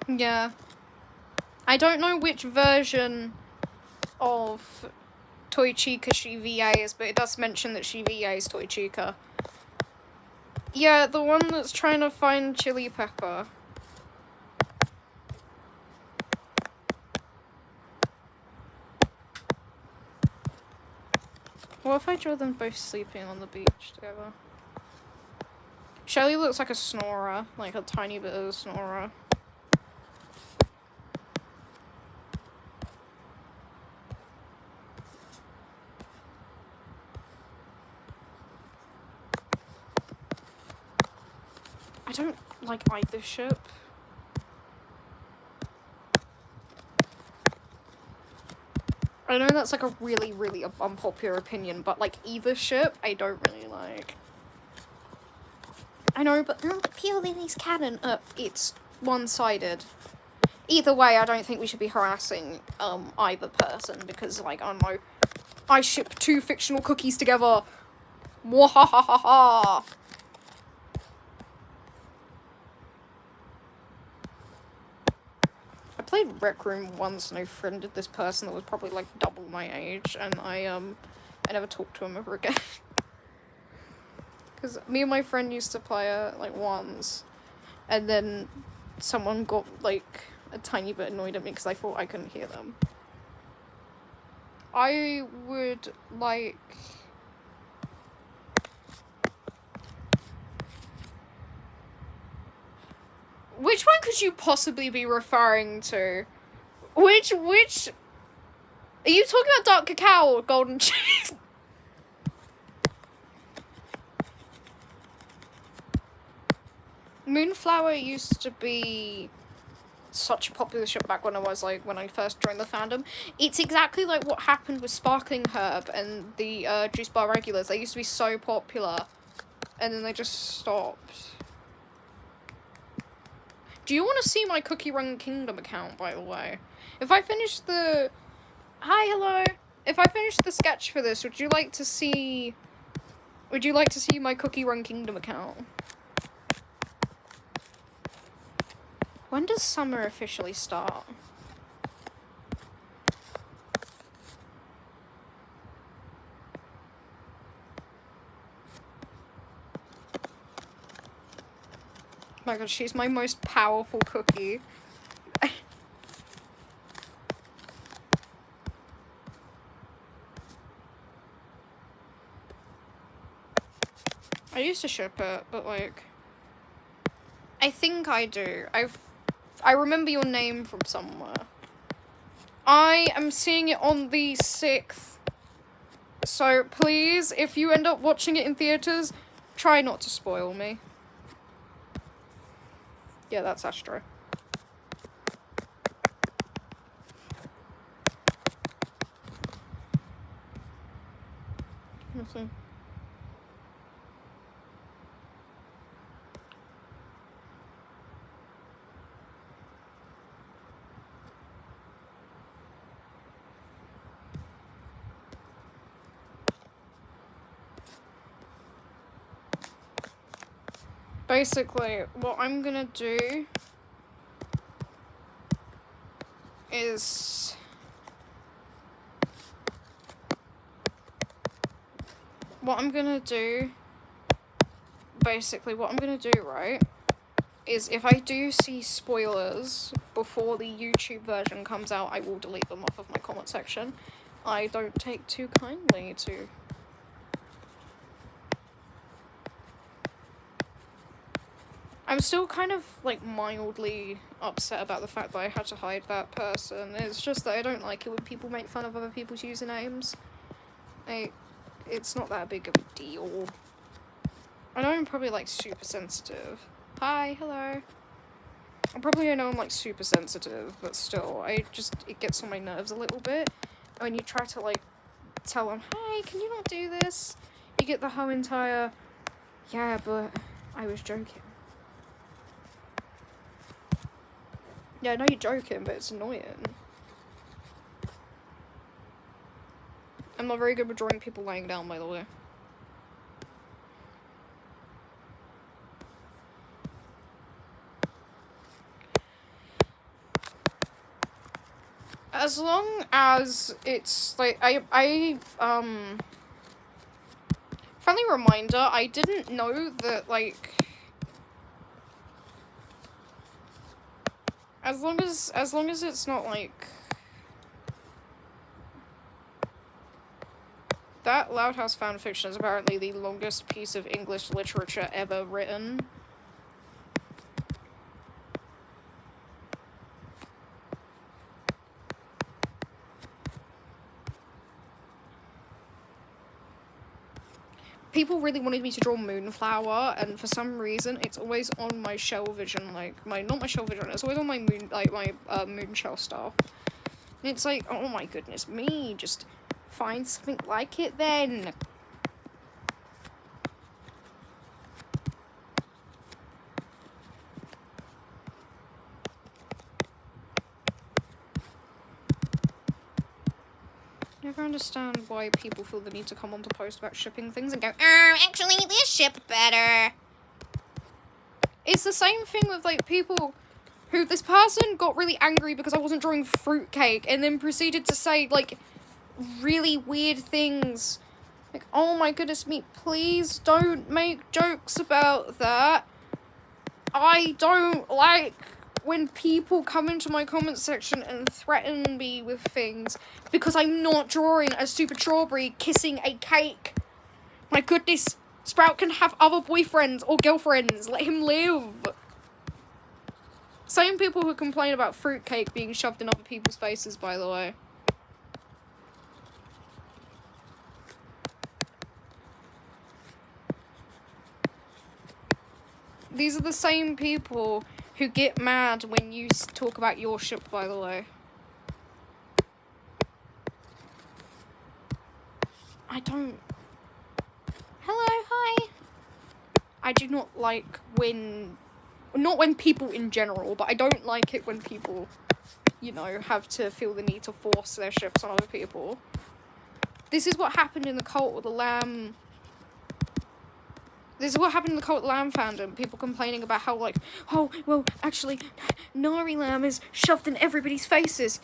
Yeah. I don't know which version of Toy Chica she VAs, but it does mention that she VAs Toy Chica. Yeah, the one that's trying to find Chili Pepper. What if I draw them both sleeping on the beach together? Shelly looks like a snorer, like a tiny bit of a snorer. I don't like either ship. I know that's like a really, really unpopular opinion, but like either ship, I don't really like. I know, but the PLD's canon, it's one-sided. Either way, I don't think we should be harassing either person because, like, I don't know, I ship two fictional cookies together. Mwahahaha. I played Rec Room once and I friended this person that was probably like double my age, and I never talked to him ever again. Because me and my friend used to play it like once, and then someone got like a tiny bit annoyed at me because I thought I couldn't hear them. I would like... Which one could you possibly be referring to? Which... Are you talking about dark cacao or golden cheese? Moonflower used to be such a popular ship back when I first joined the fandom. It's exactly like what happened with Sparkling Herb and the Juice Bar Regulars. They used to be so popular, and then they just stopped. Do you want to see my Cookie Run Kingdom account, by the way? If I finish the... Hi, hello! If I finish the sketch for this, would you like to see my Cookie Run Kingdom account? When does summer officially start? Oh my god, she's my most powerful cookie. I used to ship it, but like... I think I do. I remember your name from somewhere. I am seeing it on the 6th. So please, if you end up watching it in theaters, try not to spoil me. Yeah, that's Astro. Nothing. basically, what I'm gonna do is... Basically, what I'm gonna do, right, is if I do see spoilers before the YouTube version comes out, I will delete them off of my comment section. I don't take too kindly to... I'm still kind of, like, mildly upset about the fact that I had to hide that person. It's just that I don't like it when people make fun of other people's usernames. It's not that big of a deal. I know I'm probably, like, super sensitive. Hi, hello. I probably know I'm, like, super sensitive, but still, it gets on my nerves a little bit. And when you try to, like, tell them, hey, can you not do this? You get the whole entire, yeah, but I was joking. Yeah, I know you're joking, but it's annoying. I'm not very good with drawing people laying down, by the way. As long as it's, like, friendly reminder, I didn't know that, like, as long as it's not, like, that Loud House fanfiction is apparently the longest piece of English literature ever written. People really wanted me to draw Moonflower, and for some reason, it's always on my Shell Vision, like, not my Shell Vision, it's always on my Moon, like, my, Moonshell stuff. And it's like, oh my goodness me, just find something like it then. Never understand why people feel the need to come on to post about shipping things and go, actually, this ship better. It's the same thing with, like, people who, this person got really angry because I wasn't drawing fruitcake and then proceeded to say, like, really weird things. Like, oh my goodness me, please don't make jokes about that. I don't like when people come into my comment section and threaten me with things because I'm not drawing a stupid strawberry kissing a cake. My goodness, Sprout can have other boyfriends or girlfriends. Let him live. Same people who complain about fruitcake being shoved in other people's faces, by the way. These are the same people who get mad when you talk about your ship, by the way. I don't... Hello, hi. I do not like when... Not when people in general, but I don't like it when people, you know, have to feel the need to force their ships on other people. This is what happened in the Cult of the Lamb... This is what happened in the Cult of the Lamb fandom. People complaining about how, like, oh, well, actually, Nari Lamb is shoved in everybody's faces.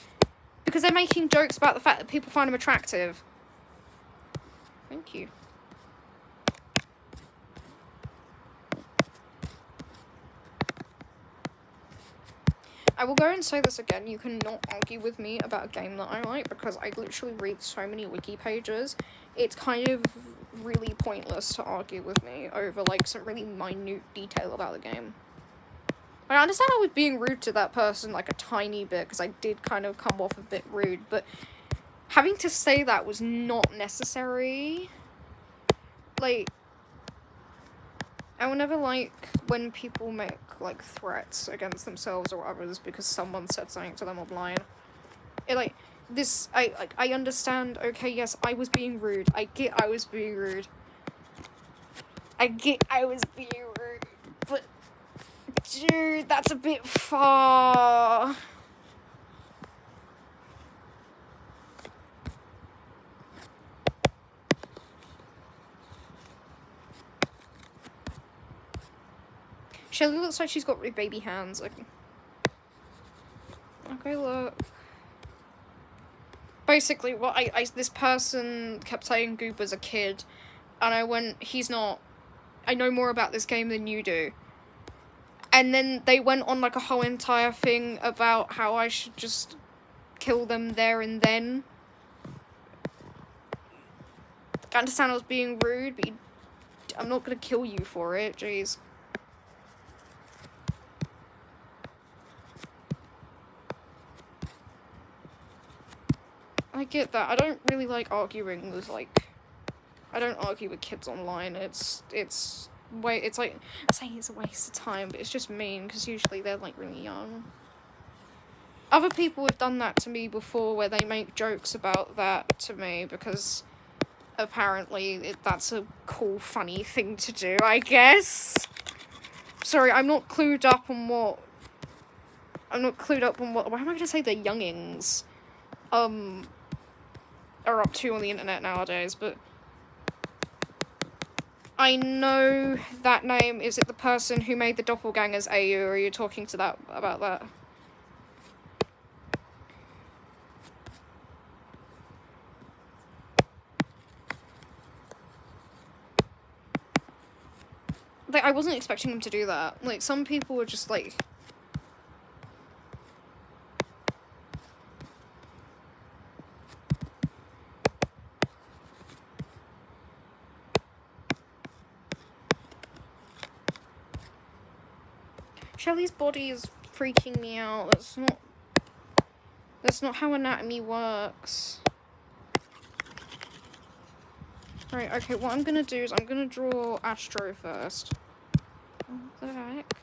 Because they're making jokes about the fact that people find him attractive. Thank you. I will go and say this again, you cannot argue with me about a game that I like, because I literally read so many wiki pages. It's kind of really pointless to argue with me over, like, some really minute detail about the game. I understand I was being rude to that person, like, a tiny bit, because I did kind of come off a bit rude, but having to say that was not necessary. Like, I will never like when people make, like, threats against themselves or others because someone said something to them online. It, like, this, I understand, okay, yes, I was being rude. I get I was being rude. But, dude, that's a bit far. Shelly looks like she's got really baby hands. Like, okay, look. Basically, what this person kept saying Goop was a kid, and I went, he's not. I know more about this game than you do. And then they went on like a whole entire thing about how I should just kill them there and then. I understand I was being rude, but I'm not gonna kill you for it, jeez. I get that. I don't really like arguing with, like, I don't argue with kids online. It's like, I'm saying it's a waste of time, but it's just mean, because usually they're, like, really young. Other people have done that to me before, where they make jokes about that to me, because apparently that's a cool, funny thing to do, I guess. Sorry, I'm not clued up on what, why am I going to say the youngings, are up to on the internet nowadays, but I know that name. Is it the person who made the doppelgangers AU, or are you talking to that about that? Like, I wasn't expecting them to do that. Like, some people were just like... Shelly's body is freaking me out. That's not how anatomy works. Right, okay, what I'm gonna do is I'm gonna draw Astro first. What the heck?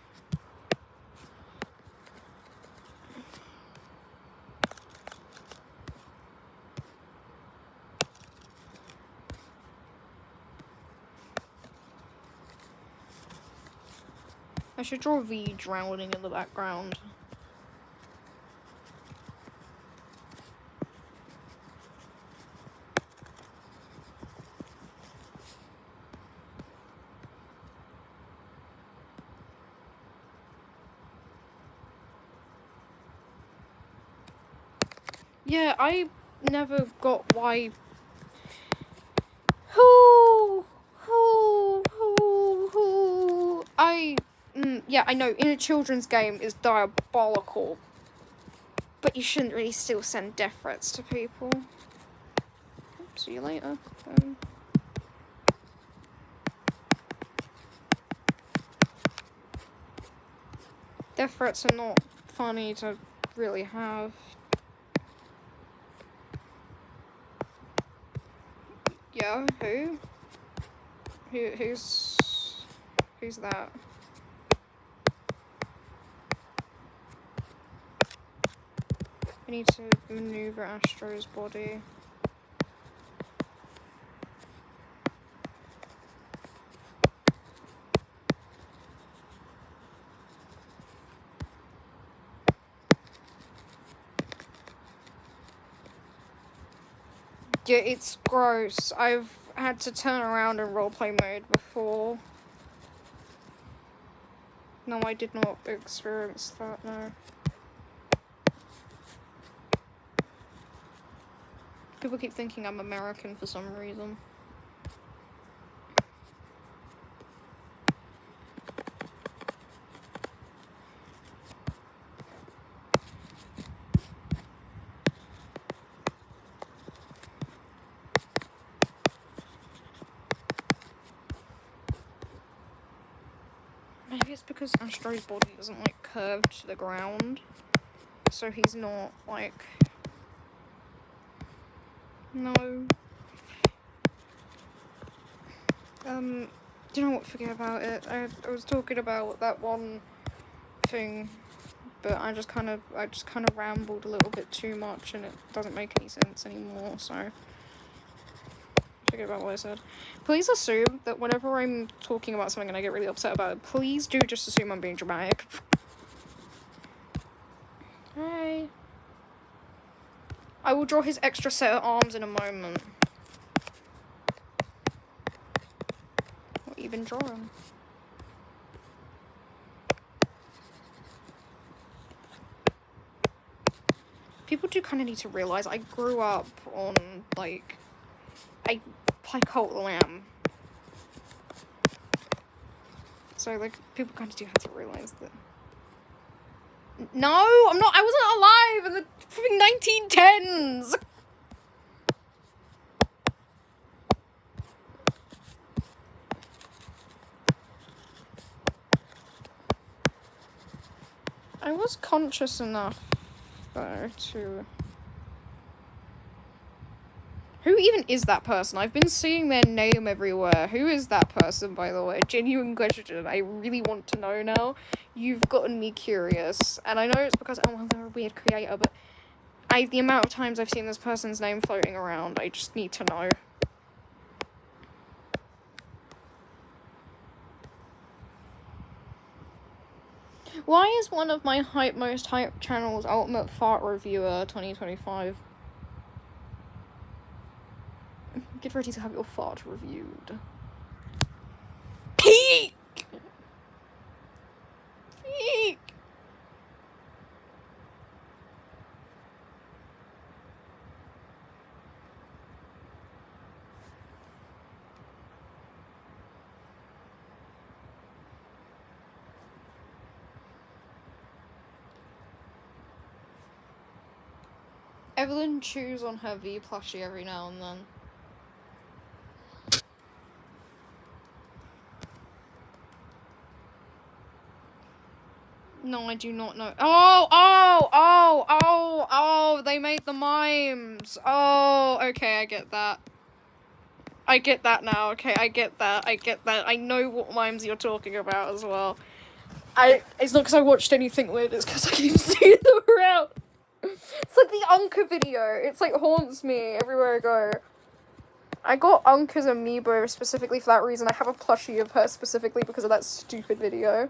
I should draw V drowning in the background. Yeah, I never got why... Yeah, I know, in a children's game is diabolical. But you shouldn't really still send death threats to people. See you later. Death threats are not funny to really have. Yeah, who's that? I need to maneuver Astro's body. Yeah, it's gross. I've had to turn around in roleplay mode before. No, I did not experience that, no. People keep thinking I'm American for some reason. Maybe it's because Astro's body isn't, like, curved to the ground. So he's not, like... No. Do you know what? Forget about it. I was talking about that one thing, but I just kind of rambled a little bit too much, and it doesn't make any sense anymore. So forget about what I said. Please assume that whenever I'm talking about something and I get really upset about it, please do just assume I'm being dramatic. Hey. I will draw his extra set of arms in a moment. What have you been drawing? People do kind of need to realise I grew up on, like, I play Cult of the Lamb. So, like, people kind of do have to realise that. No, I wasn't alive in the freaking 1910s! I was conscious enough, though, to... Who even is that person? I've been seeing their name everywhere. Who is that person, by the way? Genuine question. I really want to know now. You've gotten me curious. And I know it's because, oh, well, they're a weird creator, but the amount of times I've seen this person's name floating around, I just need to know. Why is one of my most hyped channels Ultimate Fart Reviewer 2025? Get ready to have your fart reviewed. Peak! Peak! Evelyn chews on her V plushie every now and then. No, I do not know. Oh, they made the mimes. Oh, okay, I get that. I get that now. Okay, I get that. I know what mimes you're talking about as well. It's not because I watched anything weird, it's because I keep seeing them around. It's like the Unca video. It's like haunts me everywhere I go. I got Unca's amiibo specifically for that reason. I have a plushie of her specifically because of that stupid video.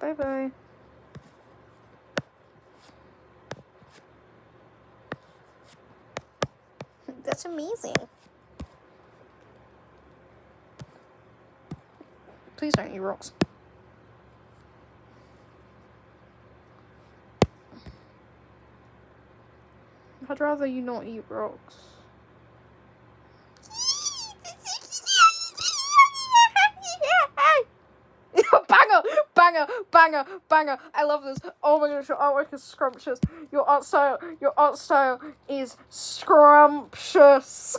Bye-bye. That's amazing. Please don't eat rocks. I'd rather you not eat rocks. Banger. I love this. Oh my gosh, your artwork is scrumptious. Your art style is scrumptious.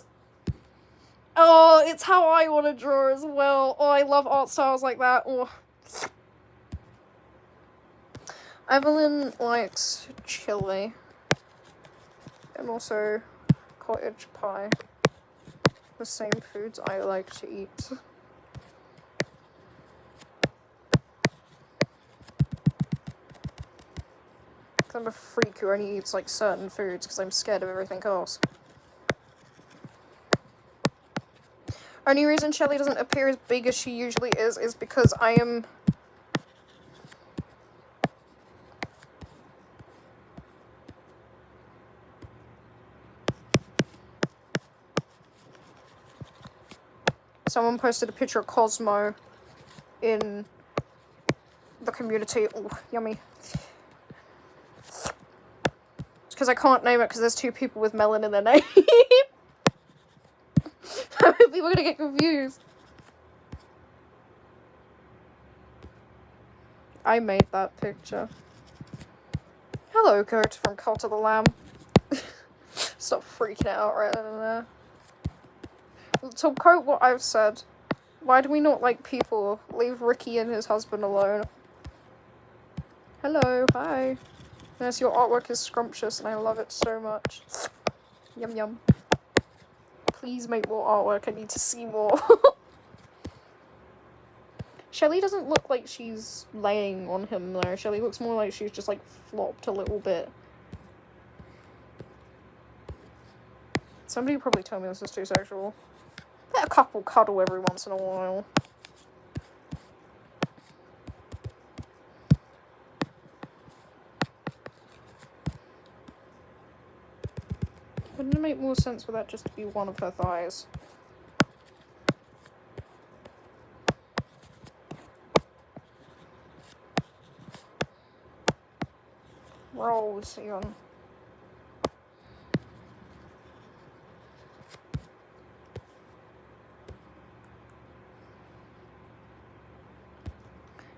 Oh, it's how I want to draw as well. Oh, I love art styles like that. Oh. Evelyn likes chili. And also cottage pie. The same foods I like to eat. I'm a freak who only eats, like, certain foods because I'm scared of everything else. Only reason Shelly doesn't appear as big as she usually is because I am... Someone posted a picture of Cosmo in the community. Oh, yummy. Because I can't name it because there's two people with melon in their name. People are gonna get confused. I made that picture. Hello, Kurt from Cult of the Lamb. Stop freaking out right there. To quote what I've said, why do we not like people? Leave Ricky and his husband alone. Hello, hi. Yes, your artwork is scrumptious and I love it so much. Yum yum. Please make more artwork, I need to see more. Shelly doesn't look like she's laying on him though. Shelly looks more like she's just like flopped a little bit. Somebody probably told me this is too sexual. Let a couple cuddle every once in a while. Wouldn't it make more sense for that just to be one of her thighs? Rolls, on.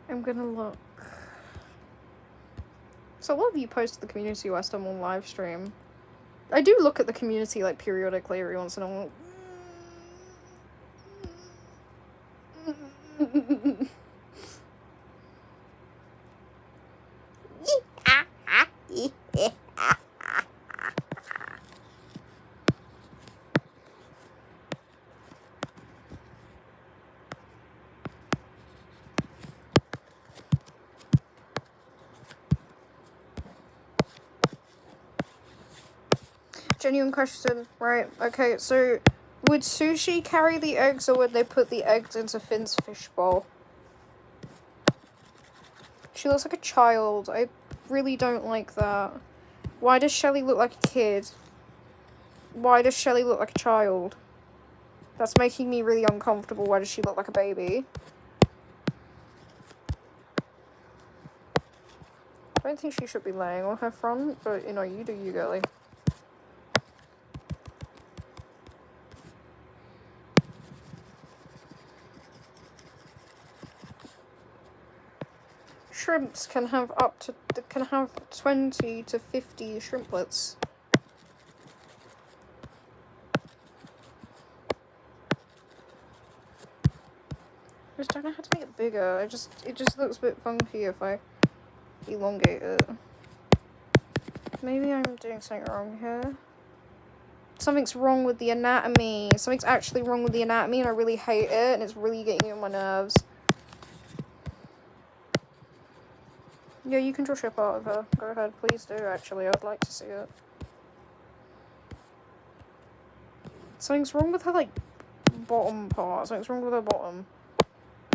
I'm gonna look. So a lot of you post to the community whilst I'm on live stream. I do look at the community like periodically every once in a while. Genuine question, right? Okay, so would Sushi carry the eggs, or would they put the eggs into Finn's fishbowl? She looks like a child. I really don't like that. Why does Shelley look like a kid? Why does Shelley look like a child? That's making me really uncomfortable. Why does she look like a baby? I don't think she should be laying on her front, but you know, you do you, girly. Shrimps can have 20 to 50 shrimplets. I just don't know how to make it bigger. It just looks a bit funky if I elongate it. Maybe I'm doing something wrong here. Something's wrong with the anatomy. Something's actually wrong with the anatomy, and I really hate it, and it's really getting on my nerves. Yeah, you can draw ship out of her. Go ahead, please do, actually. I'd like to see it. Something's wrong with her, like, bottom part. Something's wrong with her bottom.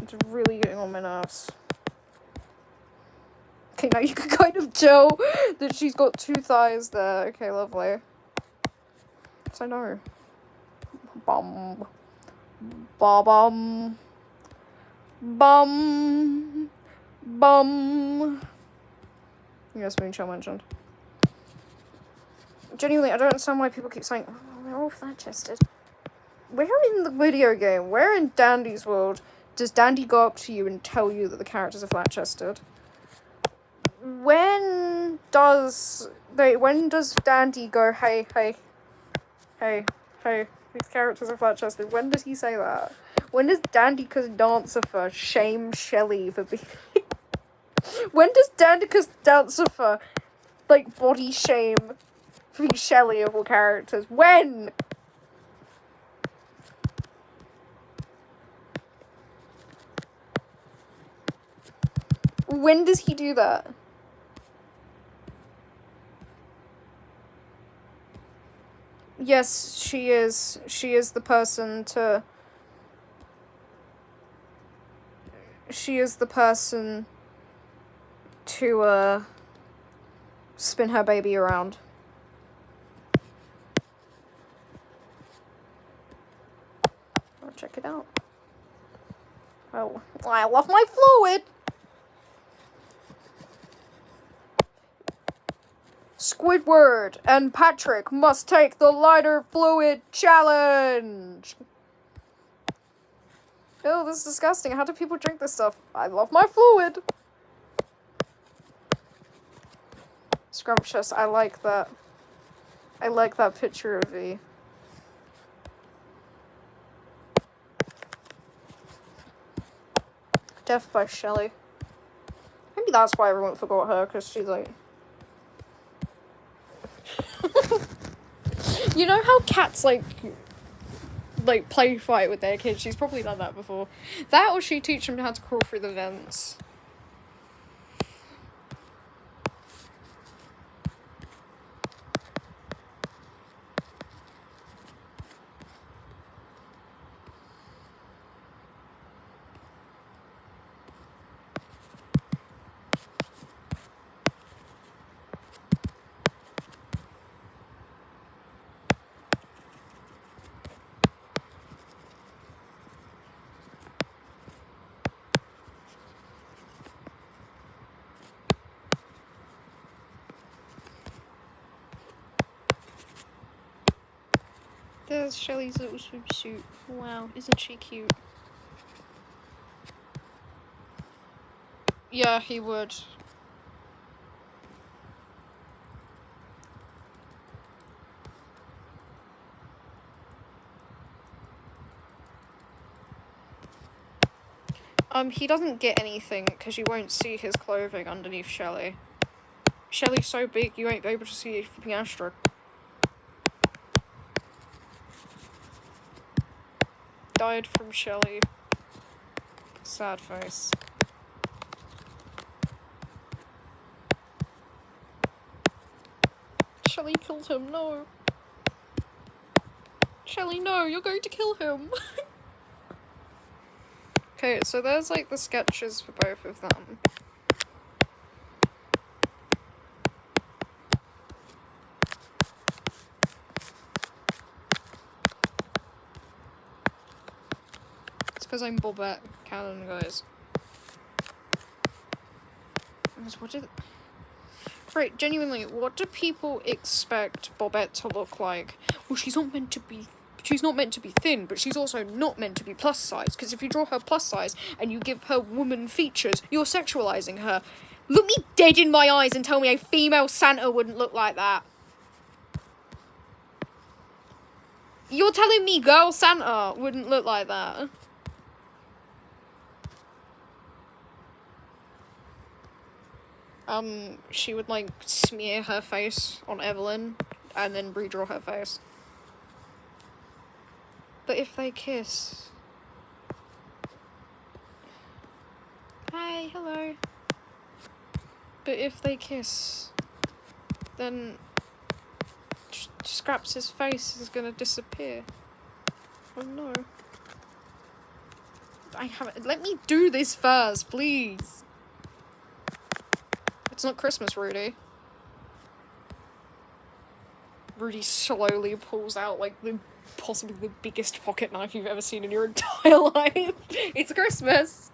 It's really getting on my nerves. Okay, now you can kind of tell that she's got two thighs there. Okay, lovely. So I know. Bum. Ba-bum. Bum. Bum. Yes, Moonshell mentioned. Genuinely, I don't understand why people keep saying, oh, they're all flat-chested. Where in the video game, where in Dandy's world, does Dandy go up to you and tell you that the characters are flat-chested? When does Dandy go, hey, these characters are flat-chested? When does he say that? When does Dandica's Dancer shame Shelley for being... When does Dandica's Dancer like, body shame for being Shelley of all characters? When? When does he do that? Yes, she is. She is the person to... She is the person to, spin her baby around. I'll check it out. Oh, I love my fluid! Squidward and Patrick must take the lighter fluid challenge! Oh, this is disgusting. How do people drink this stuff? I love my fluid! Scrumptious, I like that. I like that picture of V. Death by Shelley. Maybe that's why everyone forgot her, because she's like... You know how cats, like play fight with their kids? She's probably done that before. That, or she teach them how to crawl through the vents. There's Shelly's little swimsuit. Wow, isn't she cute? Yeah, he would. He doesn't get anything because you won't see his clothing underneath Shelly. Shelly's so big you won't be able to see a flipping asterisk. Died from Shelly. Sad face. Shelly killed him, no. Shelly, no, you're going to kill him. Okay, so there's like the sketches for both of them. It's because I'm Bobette Cannon, guys. What did... Right, genuinely, what do people expect Bobette to look like? Well, she's not meant to be thin, but she's also not meant to be plus size, because if you draw her plus size and you give her woman features, you're sexualizing her. Look me dead in my eyes and tell me a female Santa wouldn't look like that. You're telling me girl Santa wouldn't look like that? She would, like, smear her face on Evelyn and then redraw her face. But if they kiss... Hi, hello. But if they kiss, then Scraps' face is gonna disappear. Oh no. I haven't... Let me do this first, please. It's not Christmas, Rudy. Rudy slowly pulls out, like, possibly the biggest pocket knife you've ever seen in your entire life. It's Christmas!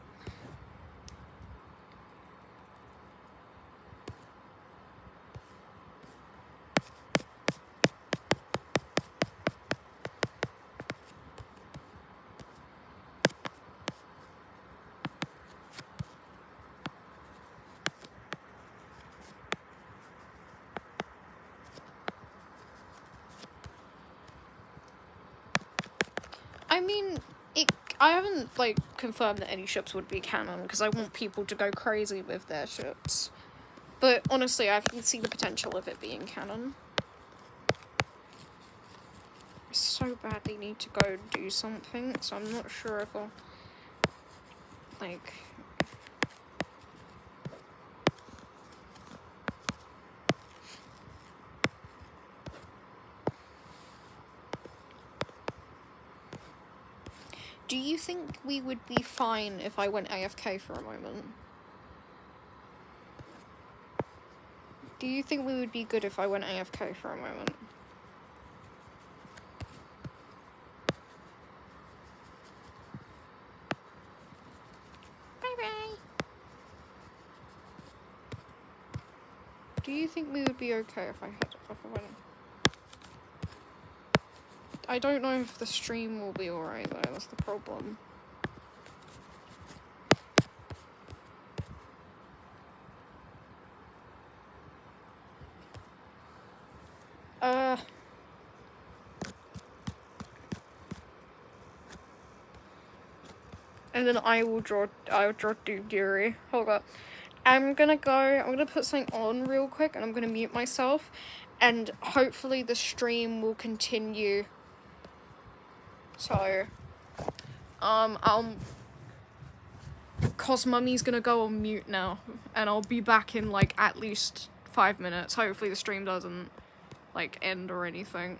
I mean, I haven't, like, confirmed that any ships would be canon, because I want people to go crazy with their ships. But, honestly, I can see the potential of it being canon. I so badly need to go do something, so I'm not sure if I'll, like... Do you think we would be fine if I went AFK for a moment? Do you think we would be good if I went AFK for a moment? Bye-bye! Do you think we would be okay if I went? I don't know if the stream will be alright though, that's the problem. And then I'll draw Dugiri. Hold up. I'm gonna put something on real quick and I'm gonna mute myself. And hopefully the stream will continue. So, cause Mummy's gonna go on mute now, and I'll be back in, like, at least 5 minutes. Hopefully the stream doesn't, like, end or anything.